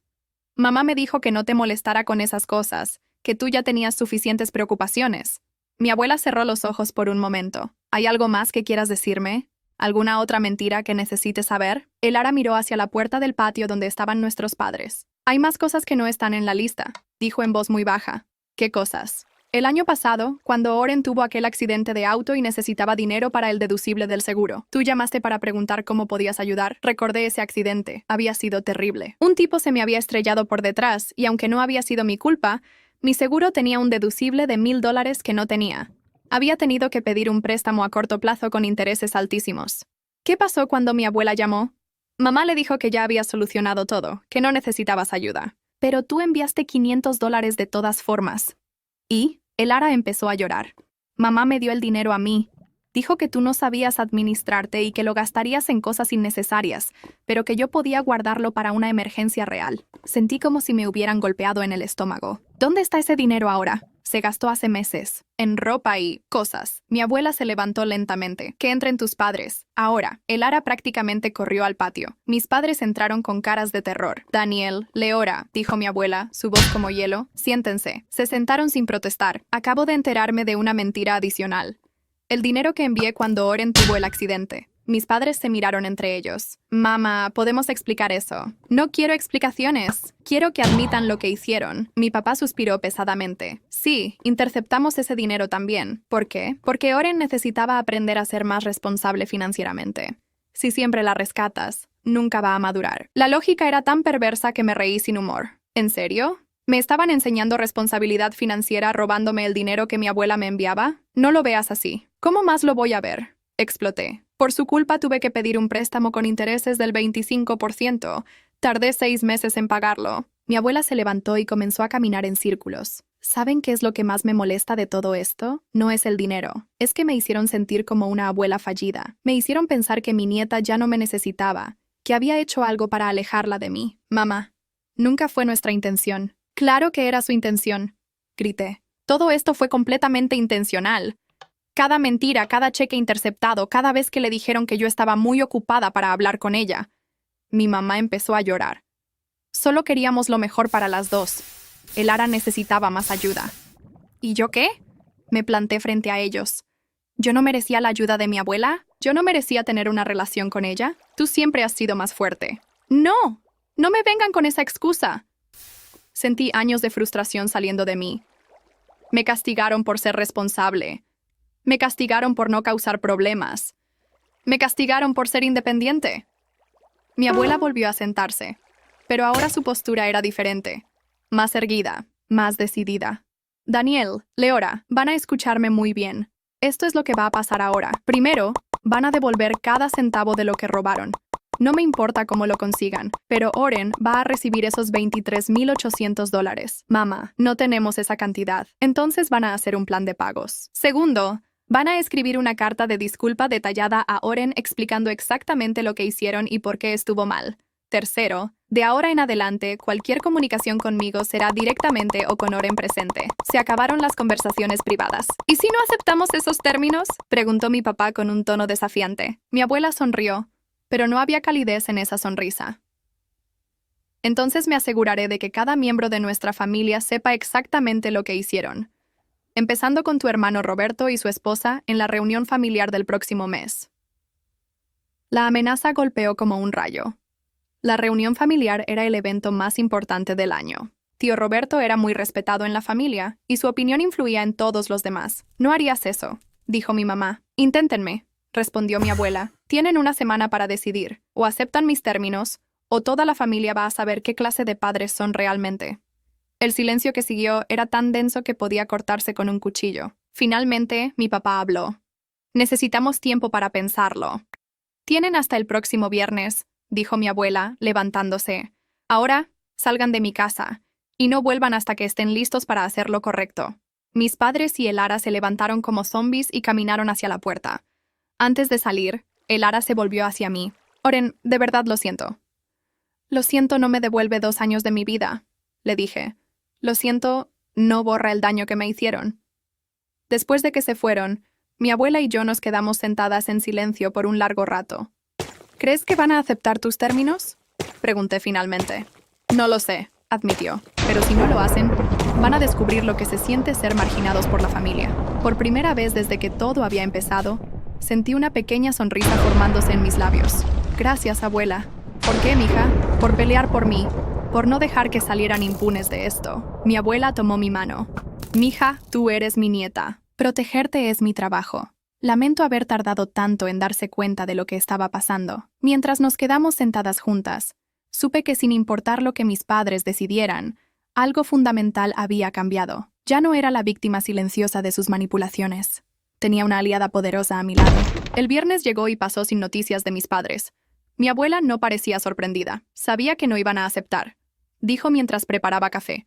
«Mamá me dijo que no te molestara con esas cosas, que tú ya tenías suficientes preocupaciones». Mi abuela cerró los ojos por un momento. «¿Hay algo más que quieras decirme? ¿Alguna otra mentira que necesites saber?». Elara miró hacia la puerta del patio donde estaban nuestros padres. «Hay más cosas que no están en la lista», dijo en voz muy baja. «¿Qué cosas?». «El año pasado, cuando Oren tuvo aquel accidente de auto y necesitaba dinero para el deducible del seguro. Tú llamaste para preguntar cómo podías ayudar». Recordé ese accidente. Había sido terrible. Un tipo se me había estrellado por detrás y aunque no había sido mi culpa, mi seguro tenía un deducible de $1,000 que no tenía. Había tenido que pedir un préstamo a corto plazo con intereses altísimos. ¿Qué pasó cuando mi abuela llamó? Mamá le dijo que ya había solucionado todo, que no necesitabas ayuda. «Pero tú enviaste $500 de todas formas». ¿Y? Elara empezó a llorar. «Mamá me dio el dinero a mí. Dijo que tú no sabías administrarte y que lo gastarías en cosas innecesarias, pero que yo podía guardarlo para una emergencia real». Sentí como si me hubieran golpeado en el estómago. «¿Dónde está ese dinero ahora?». «Se gastó hace meses. En ropa y cosas». Mi abuela se levantó lentamente. «Que entren tus padres. Ahora». Elara prácticamente corrió al patio. Mis padres entraron con caras de terror. «Daniel, Leora», dijo mi abuela, su voz como hielo. «Siéntense». Se sentaron sin protestar. «Acabo de enterarme de una mentira adicional. El dinero que envié cuando Oren tuvo el accidente». Mis padres se miraron entre ellos. Mamá, ¿podemos explicar eso? No quiero explicaciones. Quiero que admitan lo que hicieron. Mi papá suspiró pesadamente. Sí, interceptamos ese dinero también. ¿Por qué? Porque Oren necesitaba aprender a ser más responsable financieramente. Si siempre la rescatas, nunca va a madurar. La lógica era tan perversa que me reí sin humor. ¿En serio? ¿Me estaban enseñando responsabilidad financiera robándome el dinero que mi abuela me enviaba? No lo veas así. ¿Cómo más lo voy a ver? Exploté. Por su culpa tuve que pedir un préstamo con intereses del 25%. Tardé 6 meses en pagarlo. Mi abuela se levantó y comenzó a caminar en círculos. ¿Saben qué es lo que más me molesta de todo esto? No es el dinero. Es que me hicieron sentir como una abuela fallida. Me hicieron pensar que mi nieta ya no me necesitaba, que había hecho algo para alejarla de mí. Mamá, nunca fue nuestra intención. Claro que era su intención, grité. Todo esto fue completamente intencional. Cada mentira, cada cheque interceptado, cada vez que le dijeron que yo estaba muy ocupada para hablar con ella. Mi mamá empezó a llorar. Solo queríamos lo mejor para las dos. El Ara necesitaba más ayuda. ¿Y yo qué? Me planté frente a ellos. ¿Yo no merecía la ayuda de mi abuela? ¿Yo no merecía tener una relación con ella? Tú siempre has sido más fuerte. ¡No! ¡No me vengan con esa excusa! Sentí años de frustración saliendo de mí. Me castigaron por ser responsable. Me castigaron por no causar problemas. Me castigaron por ser independiente. Mi abuela volvió a sentarse, pero ahora su postura era diferente, más erguida, más decidida. Daniel, Leora, van a escucharme muy bien. Esto es lo que va a pasar ahora. Primero, van a devolver cada centavo de lo que robaron. No me importa cómo lo consigan, pero Oren va a recibir esos $23,800. Mamá, no tenemos esa cantidad. Entonces van a hacer un plan de pagos. Segundo, van a escribir una carta de disculpa detallada a Oren explicando exactamente lo que hicieron y por qué estuvo mal. Tercero, de ahora en adelante, cualquier comunicación conmigo será directamente o con Oren presente. Se acabaron las conversaciones privadas. ¿Y si no aceptamos esos términos? Preguntó mi papá con un tono desafiante. Mi abuela sonrió, pero no había calidez en esa sonrisa. Entonces me aseguraré de que cada miembro de nuestra familia sepa exactamente lo que hicieron, empezando con tu hermano Roberto y su esposa en la reunión familiar del próximo mes. La amenaza golpeó como un rayo. La reunión familiar era el evento más importante del año. Tío Roberto era muy respetado en la familia, y su opinión influía en todos los demás. No harías eso, dijo mi mamá. Inténtenme, respondió mi abuela. Tienen una semana para decidir. O aceptan mis términos, o toda la familia va a saber qué clase de padres son realmente. El silencio que siguió era tan denso que podía cortarse con un cuchillo. Finalmente, mi papá habló. Necesitamos tiempo para pensarlo. Tienen hasta el próximo viernes, dijo mi abuela, levantándose. Ahora, salgan de mi casa, y no vuelvan hasta que estén listos para hacer lo correcto. Mis padres y el Ara se levantaron como zombies y caminaron hacia la puerta. Antes de salir, el Ara se volvió hacia mí. Oren, de verdad lo siento. Lo siento no me devuelve 2 años de mi vida, le dije. Lo siento, no borra el daño que me hicieron. Después de que se fueron, mi abuela y yo nos quedamos sentadas en silencio por un largo rato. ¿Crees que van a aceptar tus términos? Pregunté finalmente. No lo sé, admitió. Pero si no lo hacen, van a descubrir lo que se siente ser marginados por la familia. Por primera vez desde que todo había empezado, sentí una pequeña sonrisa formándose en mis labios. Gracias, abuela. ¿Por qué, mija? Por pelear por mí. Por no dejar que salieran impunes de esto. Mi abuela tomó mi mano. Mija, tú eres mi nieta. Protegerte es mi trabajo. Lamento haber tardado tanto en darse cuenta de lo que estaba pasando. Mientras nos quedamos sentadas juntas, supe que sin importar lo que mis padres decidieran, algo fundamental había cambiado. Ya no era la víctima silenciosa de sus manipulaciones. Tenía una aliada poderosa a mi lado. El viernes llegó y pasó sin noticias de mis padres. Mi abuela no parecía sorprendida. Sabía que no iban a aceptar. Dijo mientras preparaba café.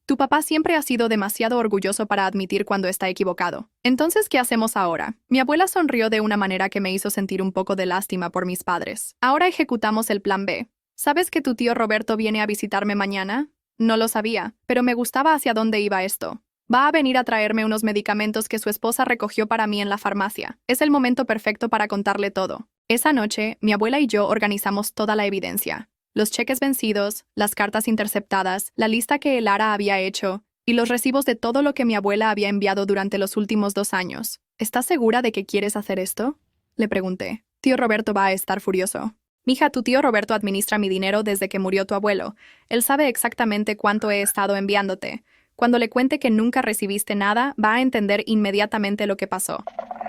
Tu papá siempre ha sido demasiado orgulloso para admitir cuando está equivocado. Entonces, ¿qué hacemos ahora? Mi abuela sonrió de una manera que me hizo sentir un poco de lástima por mis padres. Ahora ejecutamos el plan B. ¿Sabes que tu tío Roberto viene a visitarme mañana? No lo sabía, pero me gustaba hacia dónde iba esto. Va a venir a traerme unos medicamentos que su esposa recogió para mí en la farmacia. Es el momento perfecto para contarle todo. Esa noche, mi abuela y yo organizamos toda la evidencia. Los cheques vencidos, las cartas interceptadas, la lista que el Ara había hecho, y los recibos de todo lo que mi abuela había enviado durante los últimos 2 años. ¿Estás segura de que quieres hacer esto? Le pregunté. Tío Roberto va a estar furioso. Mija, tu tío Roberto administra mi dinero desde que murió tu abuelo. Él sabe exactamente cuánto he estado enviándote. Cuando le cuente que nunca recibiste nada, va a entender inmediatamente lo que pasó.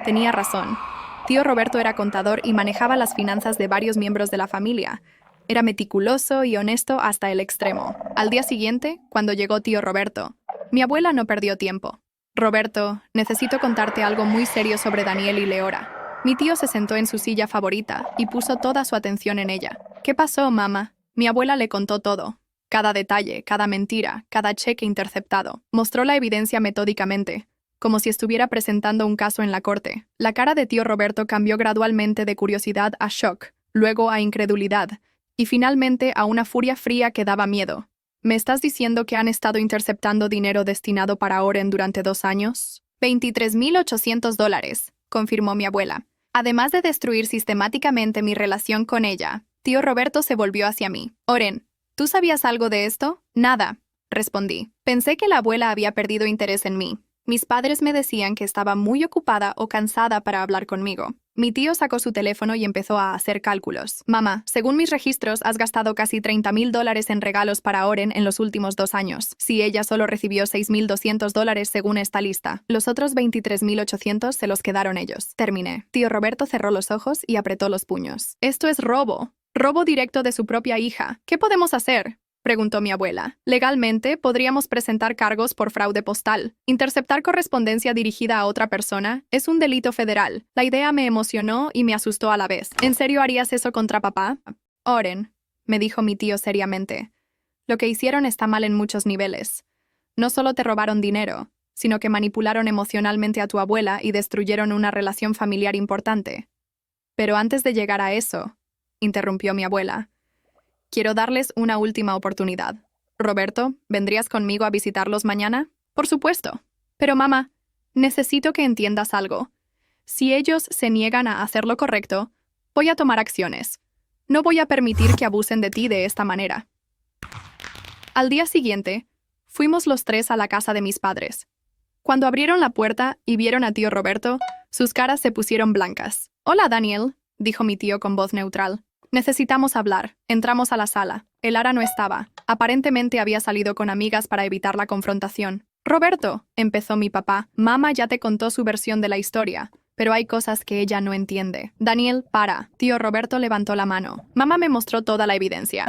Tenía razón. Tío Roberto era contador y manejaba las finanzas de varios miembros de la familia. Era meticuloso y honesto hasta el extremo. Al día siguiente, cuando llegó tío Roberto, mi abuela no perdió tiempo. Roberto, necesito contarte algo muy serio sobre Daniel y Leora. Mi tío se sentó en su silla favorita y puso toda su atención en ella. ¿Qué pasó, mamá? Mi abuela le contó todo. Cada detalle, cada mentira, cada cheque interceptado. Mostró la evidencia metódicamente, como si estuviera presentando un caso en la corte. La cara de tío Roberto cambió gradualmente de curiosidad a shock, luego a incredulidad, y finalmente a una furia fría que daba miedo. ¿Me estás diciendo que han estado interceptando dinero destinado para Oren durante 2 años? $23,800, confirmó mi abuela. Además de destruir sistemáticamente mi relación con ella, tío Roberto se volvió hacia mí. Oren, ¿tú sabías algo de esto? Nada, respondí. Pensé que la abuela había perdido interés en mí. Mis padres me decían que estaba muy ocupada o cansada para hablar conmigo. Mi tío sacó su teléfono y empezó a hacer cálculos. Mamá, según mis registros, has gastado casi $30,000 en regalos para Oren en los últimos 2 años. Si ella solo recibió $6,200 según esta lista. Los otros $23,800 se los quedaron ellos. Terminé. Tío Roberto cerró los ojos y apretó los puños. Esto es robo. Robo directo de su propia hija. ¿Qué podemos hacer?, preguntó mi abuela. Legalmente, podríamos presentar cargos por fraude postal. Interceptar correspondencia dirigida a otra persona es un delito federal. La idea me emocionó y me asustó a la vez. ¿En serio harías eso contra papá? Oren, me dijo mi tío seriamente. Lo que hicieron está mal en muchos niveles. No solo te robaron dinero, sino que manipularon emocionalmente a tu abuela y destruyeron una relación familiar importante. Pero antes de llegar a eso, interrumpió mi abuela, quiero darles una última oportunidad. Roberto, ¿vendrías conmigo a visitarlos mañana? Por supuesto. Pero mamá, necesito que entiendas algo. Si ellos se niegan a hacer lo correcto, voy a tomar acciones. No voy a permitir que abusen de ti de esta manera. Al día siguiente, fuimos los 3 a la casa de mis padres. Cuando abrieron la puerta y vieron a tío Roberto, sus caras se pusieron blancas. Hola, Daniel, dijo mi tío con voz neutral. Necesitamos hablar. Entramos a la sala. El Ara no estaba. Aparentemente había salido con amigas para evitar la confrontación. Roberto, empezó mi papá. Mamá ya te contó su versión de la historia, pero hay cosas que ella no entiende. Daniel, para. Tío Roberto levantó la mano. Mamá me mostró toda la evidencia.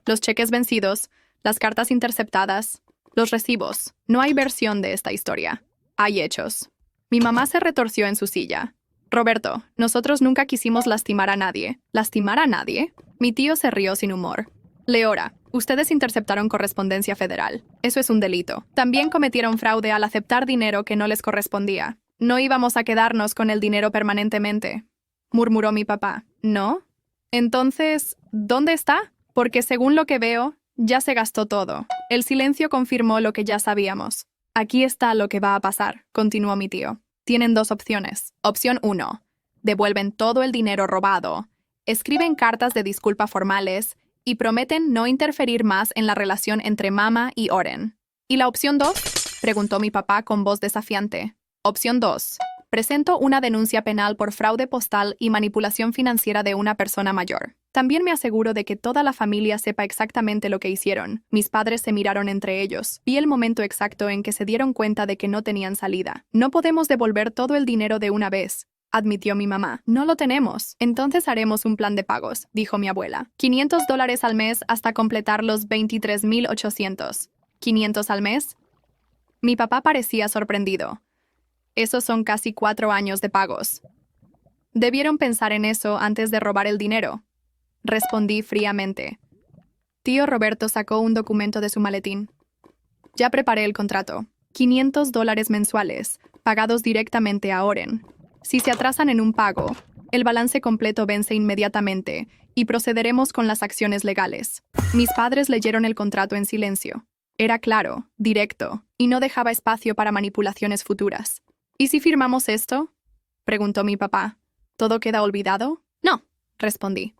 Los cheques vencidos, las cartas interceptadas, los recibos. No hay versión de esta historia. Hay hechos. Mi mamá se retorció en su silla. Roberto, nosotros nunca quisimos lastimar a nadie. ¿Lastimar a nadie? Mi tío se rió sin humor. Leora, ustedes interceptaron correspondencia federal. Eso es un delito. También cometieron fraude al aceptar dinero que no les correspondía. No íbamos a quedarnos con el dinero permanentemente, murmuró mi papá. ¿No? Entonces, ¿dónde está? Porque según lo que veo, ya se gastó todo. El silencio confirmó lo que ya sabíamos. Aquí está lo que va a pasar, continuó mi tío. Tienen 2 opciones. Opción 1. Devuelven todo el dinero robado, escriben cartas de disculpa formales y prometen no interferir más en la relación entre mamá y Oren. ¿Y la opción 2? Preguntó mi papá con voz desafiante. Opción 2. Presento una denuncia penal por fraude postal y manipulación financiera de una persona mayor. También me aseguro de que toda la familia sepa exactamente lo que hicieron. Mis padres se miraron entre ellos. Vi el momento exacto en que se dieron cuenta de que no tenían salida. No podemos devolver todo el dinero de una vez, admitió mi mamá. No lo tenemos. Entonces haremos un plan de pagos, dijo mi abuela. $500 al mes hasta completar los 23,800. ¿500 al mes? Mi papá parecía sorprendido. Esos son casi 4 años de pagos. Debieron pensar en eso antes de robar el dinero. Respondí fríamente. Tío Roberto sacó un documento de su maletín. Ya preparé el contrato. $500 mensuales, pagados directamente a Oren. Si se atrasan en un pago, el balance completo vence inmediatamente y procederemos con las acciones legales. Mis padres leyeron el contrato en silencio. Era claro, directo, y no dejaba espacio para manipulaciones futuras. ¿Y si firmamos esto?, preguntó mi papá. ¿Todo queda olvidado? No, respondí.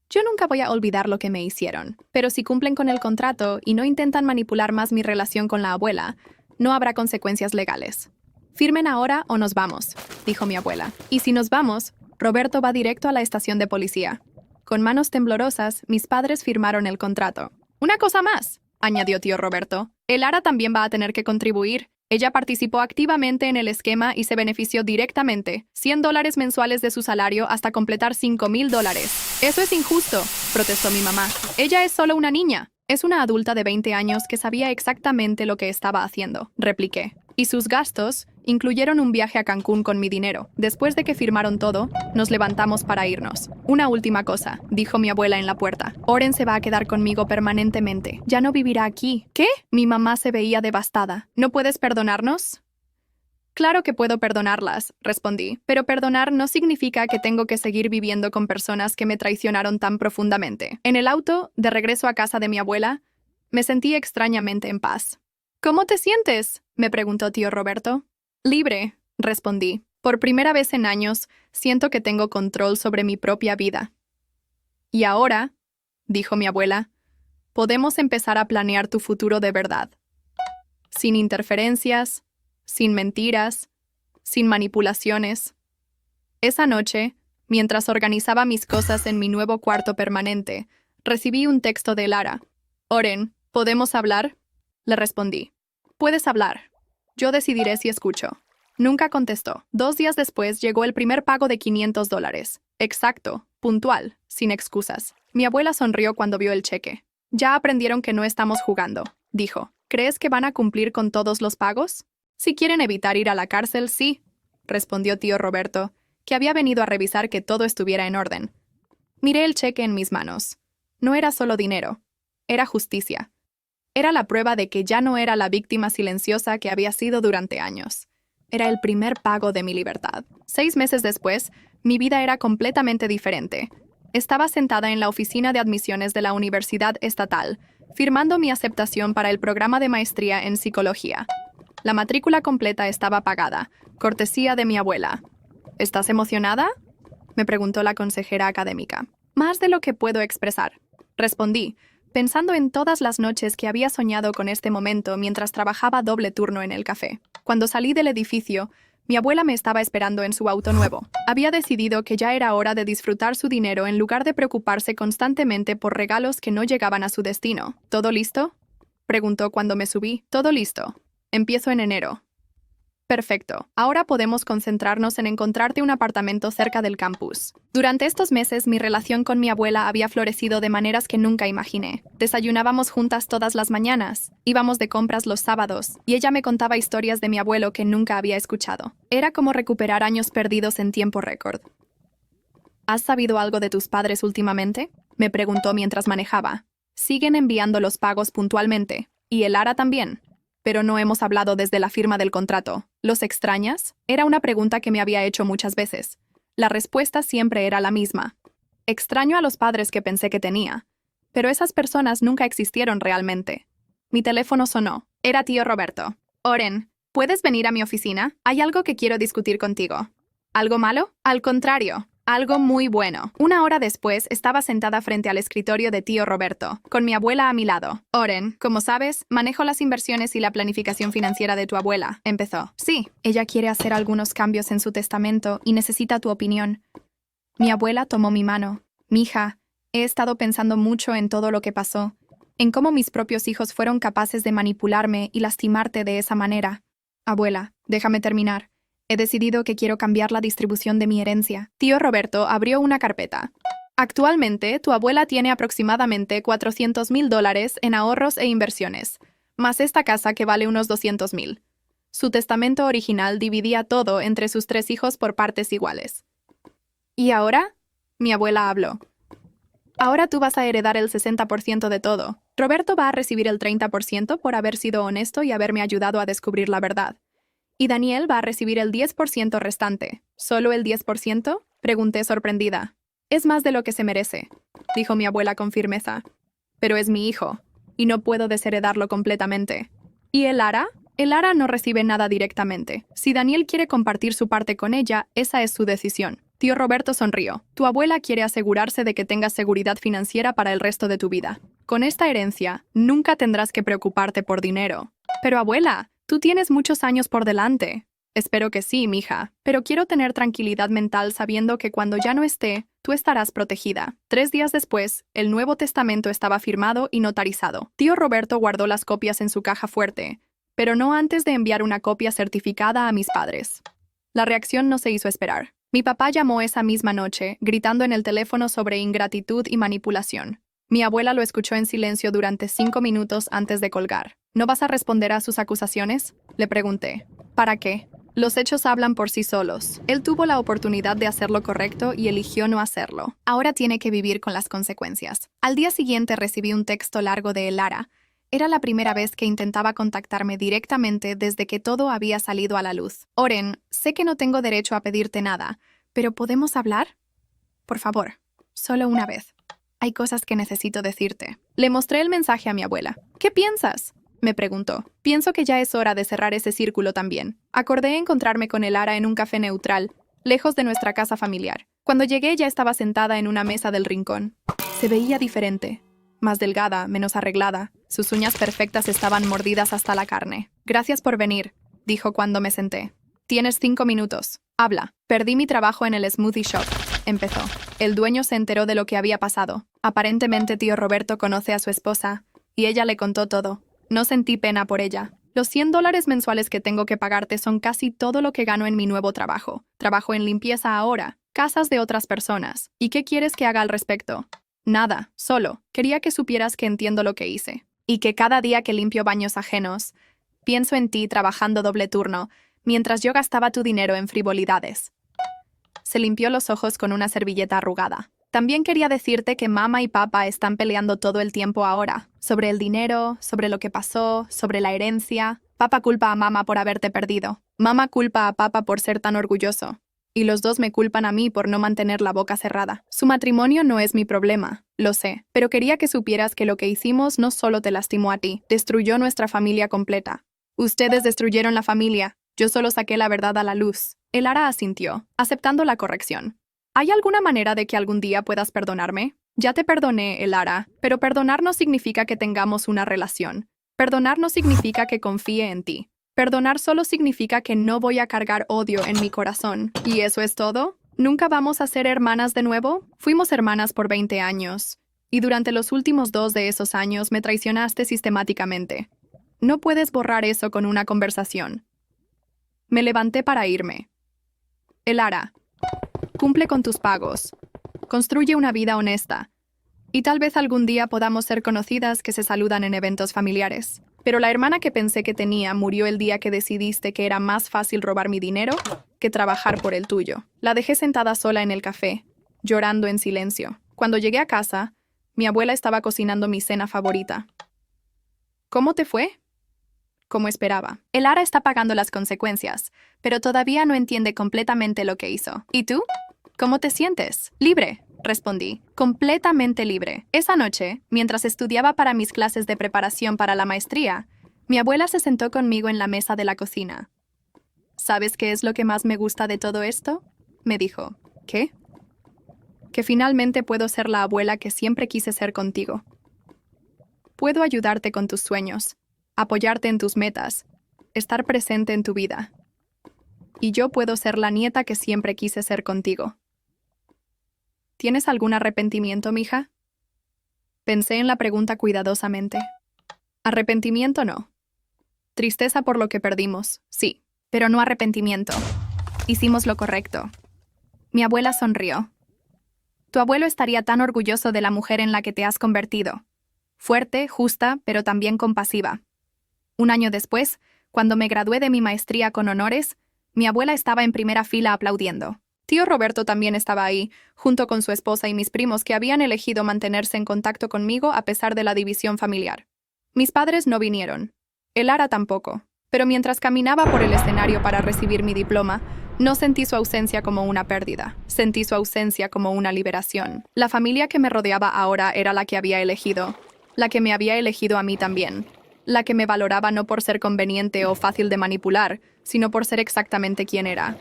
Yo nunca voy a olvidar lo que me hicieron, pero si cumplen con el contrato y no intentan manipular más mi relación con la abuela, no habrá consecuencias legales. Firmen ahora o nos vamos, dijo mi abuela. Y si nos vamos, Roberto va directo a la estación de policía. Con manos temblorosas, mis padres firmaron el contrato. Una cosa más, añadió tío Roberto. El Lara también va a tener que contribuir. Ella participó activamente en el esquema y se benefició directamente, $100 mensuales de su salario hasta completar $5,000. Eso es injusto, protestó mi mamá. Ella es solo una niña. Es una adulta de 20 años que sabía exactamente lo que estaba haciendo, repliqué. Y sus gastos incluyeron un viaje a Cancún con mi dinero. Después de que firmaron todo, nos levantamos para irnos. Una última cosa, dijo mi abuela en la puerta. Oren se va a quedar conmigo permanentemente. Ya no vivirá aquí. ¿Qué? Mi mamá se veía devastada. ¿No puedes perdonarnos? Claro que puedo perdonarlas, respondí, pero perdonar no significa que tengo que seguir viviendo con personas que me traicionaron tan profundamente. En el auto, de regreso a casa de mi abuela, me sentí extrañamente en paz. ¿Cómo te sientes?, me preguntó tío Roberto. Libre, respondí. Por primera vez en años, siento que tengo control sobre mi propia vida. Y ahora, dijo mi abuela, podemos empezar a planear tu futuro de verdad. Sin interferencias, sin mentiras, sin manipulaciones. Esa noche, mientras organizaba mis cosas en mi nuevo cuarto permanente, recibí un texto de Lara. Oren, ¿podemos hablar? Le respondí. Puedes hablar. Yo decidiré si escucho. Nunca contestó. 2 días después llegó el primer pago de $500. Exacto, puntual, sin excusas. Mi abuela sonrió cuando vio el cheque. Ya aprendieron que no estamos jugando, dijo. ¿Crees que van a cumplir con todos los pagos? Si quieren evitar ir a la cárcel, sí, respondió tío Roberto, que había venido a revisar que todo estuviera en orden. Miré el cheque en mis manos. No era solo dinero, era justicia. Era la prueba de que ya no era la víctima silenciosa que había sido durante años. Era el primer pago de mi libertad. 6 meses después, mi vida era completamente diferente. Estaba sentada en la oficina de admisiones de la Universidad Estatal, firmando mi aceptación para el programa de maestría en psicología. La matrícula completa estaba pagada, cortesía de mi abuela. ¿Estás emocionada?, me preguntó la consejera académica. Más de lo que puedo expresar, respondí, pensando en todas las noches que había soñado con este momento mientras trabajaba doble turno en el café. Cuando salí del edificio, mi abuela me estaba esperando en su auto nuevo. Había decidido que ya era hora de disfrutar su dinero en lugar de preocuparse constantemente por regalos que no llegaban a su destino. ¿Todo listo?, preguntó cuando me subí. Todo listo. Empiezo en enero. Perfecto. Ahora podemos concentrarnos en encontrarte un apartamento cerca del campus. Durante estos meses, mi relación con mi abuela había florecido de maneras que nunca imaginé. Desayunábamos juntas todas las mañanas, íbamos de compras los sábados, y ella me contaba historias de mi abuelo que nunca había escuchado. Era como recuperar años perdidos en tiempo récord. ¿Has sabido algo de tus padres últimamente?, me preguntó mientras manejaba. Siguen enviando los pagos puntualmente, y el Lara también. Pero no hemos hablado desde la firma del contrato. ¿Los extrañas? Era una pregunta que me había hecho muchas veces. La respuesta siempre era la misma. Extraño a los padres que pensé que tenía. Pero esas personas nunca existieron realmente. Mi teléfono sonó. Era tío Roberto. Oren, ¿puedes venir a mi oficina? Hay algo que quiero discutir contigo. ¿Algo malo? Al contrario. Algo muy bueno. 1 hora después, estaba sentada frente al escritorio de tío Roberto, con mi abuela a mi lado. Oren, como sabes, manejo las inversiones y la planificación financiera de tu abuela, empezó. Sí, ella quiere hacer algunos cambios en su testamento y necesita tu opinión. Mi abuela tomó mi mano. Mija, he estado pensando mucho en todo lo que pasó, en cómo mis propios hijos fueron capaces de manipularme y lastimarte de esa manera. Abuela, déjame terminar. He decidido que quiero cambiar la distribución de mi herencia. Tío Roberto abrió una carpeta. Actualmente, tu abuela tiene aproximadamente $400,000 en ahorros e inversiones, más esta casa que vale unos $200,000. Su testamento original dividía todo entre sus 3 hijos por partes iguales. ¿Y ahora? Mi abuela habló. Ahora tú vas a heredar el 60% de todo. Roberto va a recibir el 30% por haber sido honesto y haberme ayudado a descubrir la verdad. Y Daniel va a recibir el 10% restante. ¿Solo el 10%? Pregunté sorprendida. Es más de lo que se merece, dijo mi abuela con firmeza. Pero es mi hijo, y no puedo desheredarlo completamente. ¿Y el Lara? El Lara no recibe nada directamente. Si Daniel quiere compartir su parte con ella, esa es su decisión. Tío Roberto sonrió. Tu abuela quiere asegurarse de que tengas seguridad financiera para el resto de tu vida. Con esta herencia, nunca tendrás que preocuparte por dinero. Pero abuela, tú tienes muchos años por delante. Espero que sí, mija, pero quiero tener tranquilidad mental sabiendo que cuando ya no esté, tú estarás protegida. 3 días después, el Nuevo Testamento estaba firmado y notarizado. Tío Roberto guardó las copias en su caja fuerte, pero no antes de enviar una copia certificada a mis padres. La reacción no se hizo esperar. Mi papá llamó esa misma noche, gritando en el teléfono sobre ingratitud y manipulación. Mi abuela lo escuchó en silencio durante 5 minutos antes de colgar. ¿No vas a responder a sus acusaciones?, le pregunté. ¿Para qué? Los hechos hablan por sí solos. Él tuvo la oportunidad de hacer lo correcto y eligió no hacerlo. Ahora tiene que vivir con las consecuencias. Al día siguiente recibí un texto largo de Lara. Era la primera vez que intentaba contactarme directamente desde que todo había salido a la luz. Oren, sé que no tengo derecho a pedirte nada, pero ¿podemos hablar? Por favor, solo una vez. Hay cosas que necesito decirte. Le mostré el mensaje a mi abuela. ¿Qué piensas?, me preguntó. Pienso que ya es hora de cerrar ese círculo también. Acordé encontrarme con Lara en un café neutral, lejos de nuestra casa familiar. Cuando llegué ya estaba sentada en una mesa del rincón. Se veía diferente. Más delgada, menos arreglada. Sus uñas perfectas estaban mordidas hasta la carne. Gracias por venir, dijo cuando me senté. Tienes 5 minutos. Habla. Perdí mi trabajo en el smoothie shop. Empezó. El dueño se enteró de lo que había pasado. Aparentemente tío Roberto conoce a su esposa, y ella le contó todo. No sentí pena por ella. Los $100 mensuales que tengo que pagarte son casi todo lo que gano en mi nuevo trabajo. Trabajo en limpieza ahora, casas de otras personas. ¿Y qué quieres que haga al respecto? Nada, solo. Quería que supieras que entiendo lo que hice. Y que cada día que limpio baños ajenos, pienso en ti trabajando doble turno, mientras yo gastaba tu dinero en frivolidades. Se limpió los ojos con una servilleta arrugada. También quería decirte que mamá y papá están peleando todo el tiempo ahora. Sobre el dinero, sobre lo que pasó, sobre la herencia. Papá culpa a mamá por haberte perdido. Mamá culpa a papá por ser tan orgulloso. Y los dos me culpan a mí por no mantener la boca cerrada. Su matrimonio no es mi problema, lo sé. Pero quería que supieras que lo que hicimos no solo te lastimó a ti, destruyó nuestra familia completa. Ustedes destruyeron la familia. Yo solo saqué la verdad a la luz. Lara asintió, aceptando la corrección. ¿Hay alguna manera de que algún día puedas perdonarme? Ya te perdoné, Lara, pero perdonar no significa que tengamos una relación. Perdonar no significa que confíe en ti. Perdonar solo significa que no voy a cargar odio en mi corazón. ¿Y eso es todo? ¿Nunca vamos a ser hermanas de nuevo? Fuimos hermanas por 20 años. Y durante los últimos 2 de esos años me traicionaste sistemáticamente. No puedes borrar eso con una conversación. Me levanté para irme. Lara, cumple con tus pagos. Construye una vida honesta. Y tal vez algún día podamos ser conocidas que se saludan en eventos familiares. Pero la hermana que pensé que tenía murió el día que decidiste que era más fácil robar mi dinero que trabajar por el tuyo. La dejé sentada sola en el café, llorando en silencio. Cuando llegué a casa, mi abuela estaba cocinando mi cena favorita. ¿Cómo te fue? Como esperaba. Lara está pagando las consecuencias, pero todavía no entiende completamente lo que hizo. ¿Y tú? ¿Cómo te sientes? Libre, respondí. Completamente libre. Esa noche, mientras estudiaba para mis clases de preparación para la maestría, mi abuela se sentó conmigo en la mesa de la cocina. ¿Sabes qué es lo que más me gusta de todo esto?, me dijo. ¿Qué? Que finalmente puedo ser la abuela que siempre quise ser contigo. Puedo ayudarte con tus sueños, apoyarte en tus metas, estar presente en tu vida. Y yo puedo ser la nieta que siempre quise ser contigo. ¿Tienes algún arrepentimiento, mija? Pensé en la pregunta cuidadosamente. Arrepentimiento no. Tristeza por lo que perdimos, sí, pero no arrepentimiento. Hicimos lo correcto. Mi abuela sonrió. Tu abuelo estaría tan orgulloso de la mujer en la que te has convertido. Fuerte, justa, pero también compasiva. Un año después, cuando me gradué de mi maestría con honores, mi abuela estaba en primera fila aplaudiendo. Tío Roberto también estaba ahí, junto con su esposa y mis primos que habían elegido mantenerse en contacto conmigo a pesar de la división familiar. Mis padres no vinieron. Lara tampoco. Pero mientras caminaba por el escenario para recibir mi diploma, no sentí su ausencia como una pérdida. Sentí su ausencia como una liberación. La familia que me rodeaba ahora era la que había elegido. La que me había elegido a mí también. La que me valoraba no por ser conveniente o fácil de manipular, sino por ser exactamente quien era.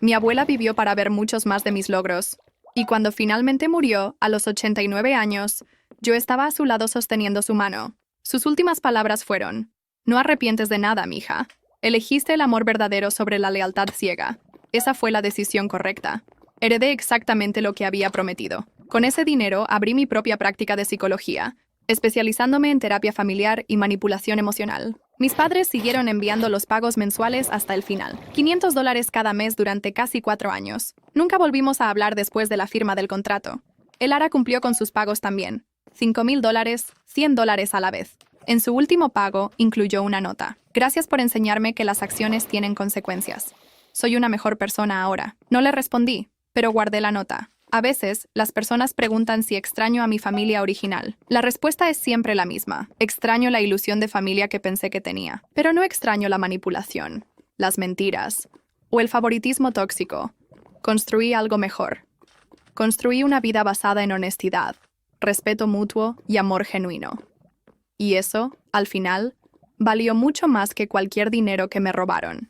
Mi abuela vivió para ver muchos más de mis logros, y cuando finalmente murió, a los 89 años, yo estaba a su lado sosteniendo su mano. Sus últimas palabras fueron: «No arrepientes de nada, mija». Elegiste el amor verdadero sobre la lealtad ciega. Esa fue la decisión correcta. Heredé exactamente lo que había prometido. Con ese dinero abrí mi propia práctica de psicología, especializándome en terapia familiar y manipulación emocional. Mis padres siguieron enviando los pagos mensuales hasta el final. $500 cada mes durante casi 4 años. Nunca volvimos a hablar después de la firma del contrato. El Ara cumplió con sus pagos también. $5,000, $100 a la vez. En su último pago incluyó una nota. Gracias por enseñarme que las acciones tienen consecuencias. Soy una mejor persona ahora. No le respondí, pero guardé la nota. A veces, las personas preguntan si extraño a mi familia original. La respuesta es siempre la misma. Extraño la ilusión de familia que pensé que tenía. Pero no extraño la manipulación, las mentiras o el favoritismo tóxico. Construí algo mejor. Construí una vida basada en honestidad, respeto mutuo y amor genuino. Y eso, al final, valió mucho más que cualquier dinero que me robaron.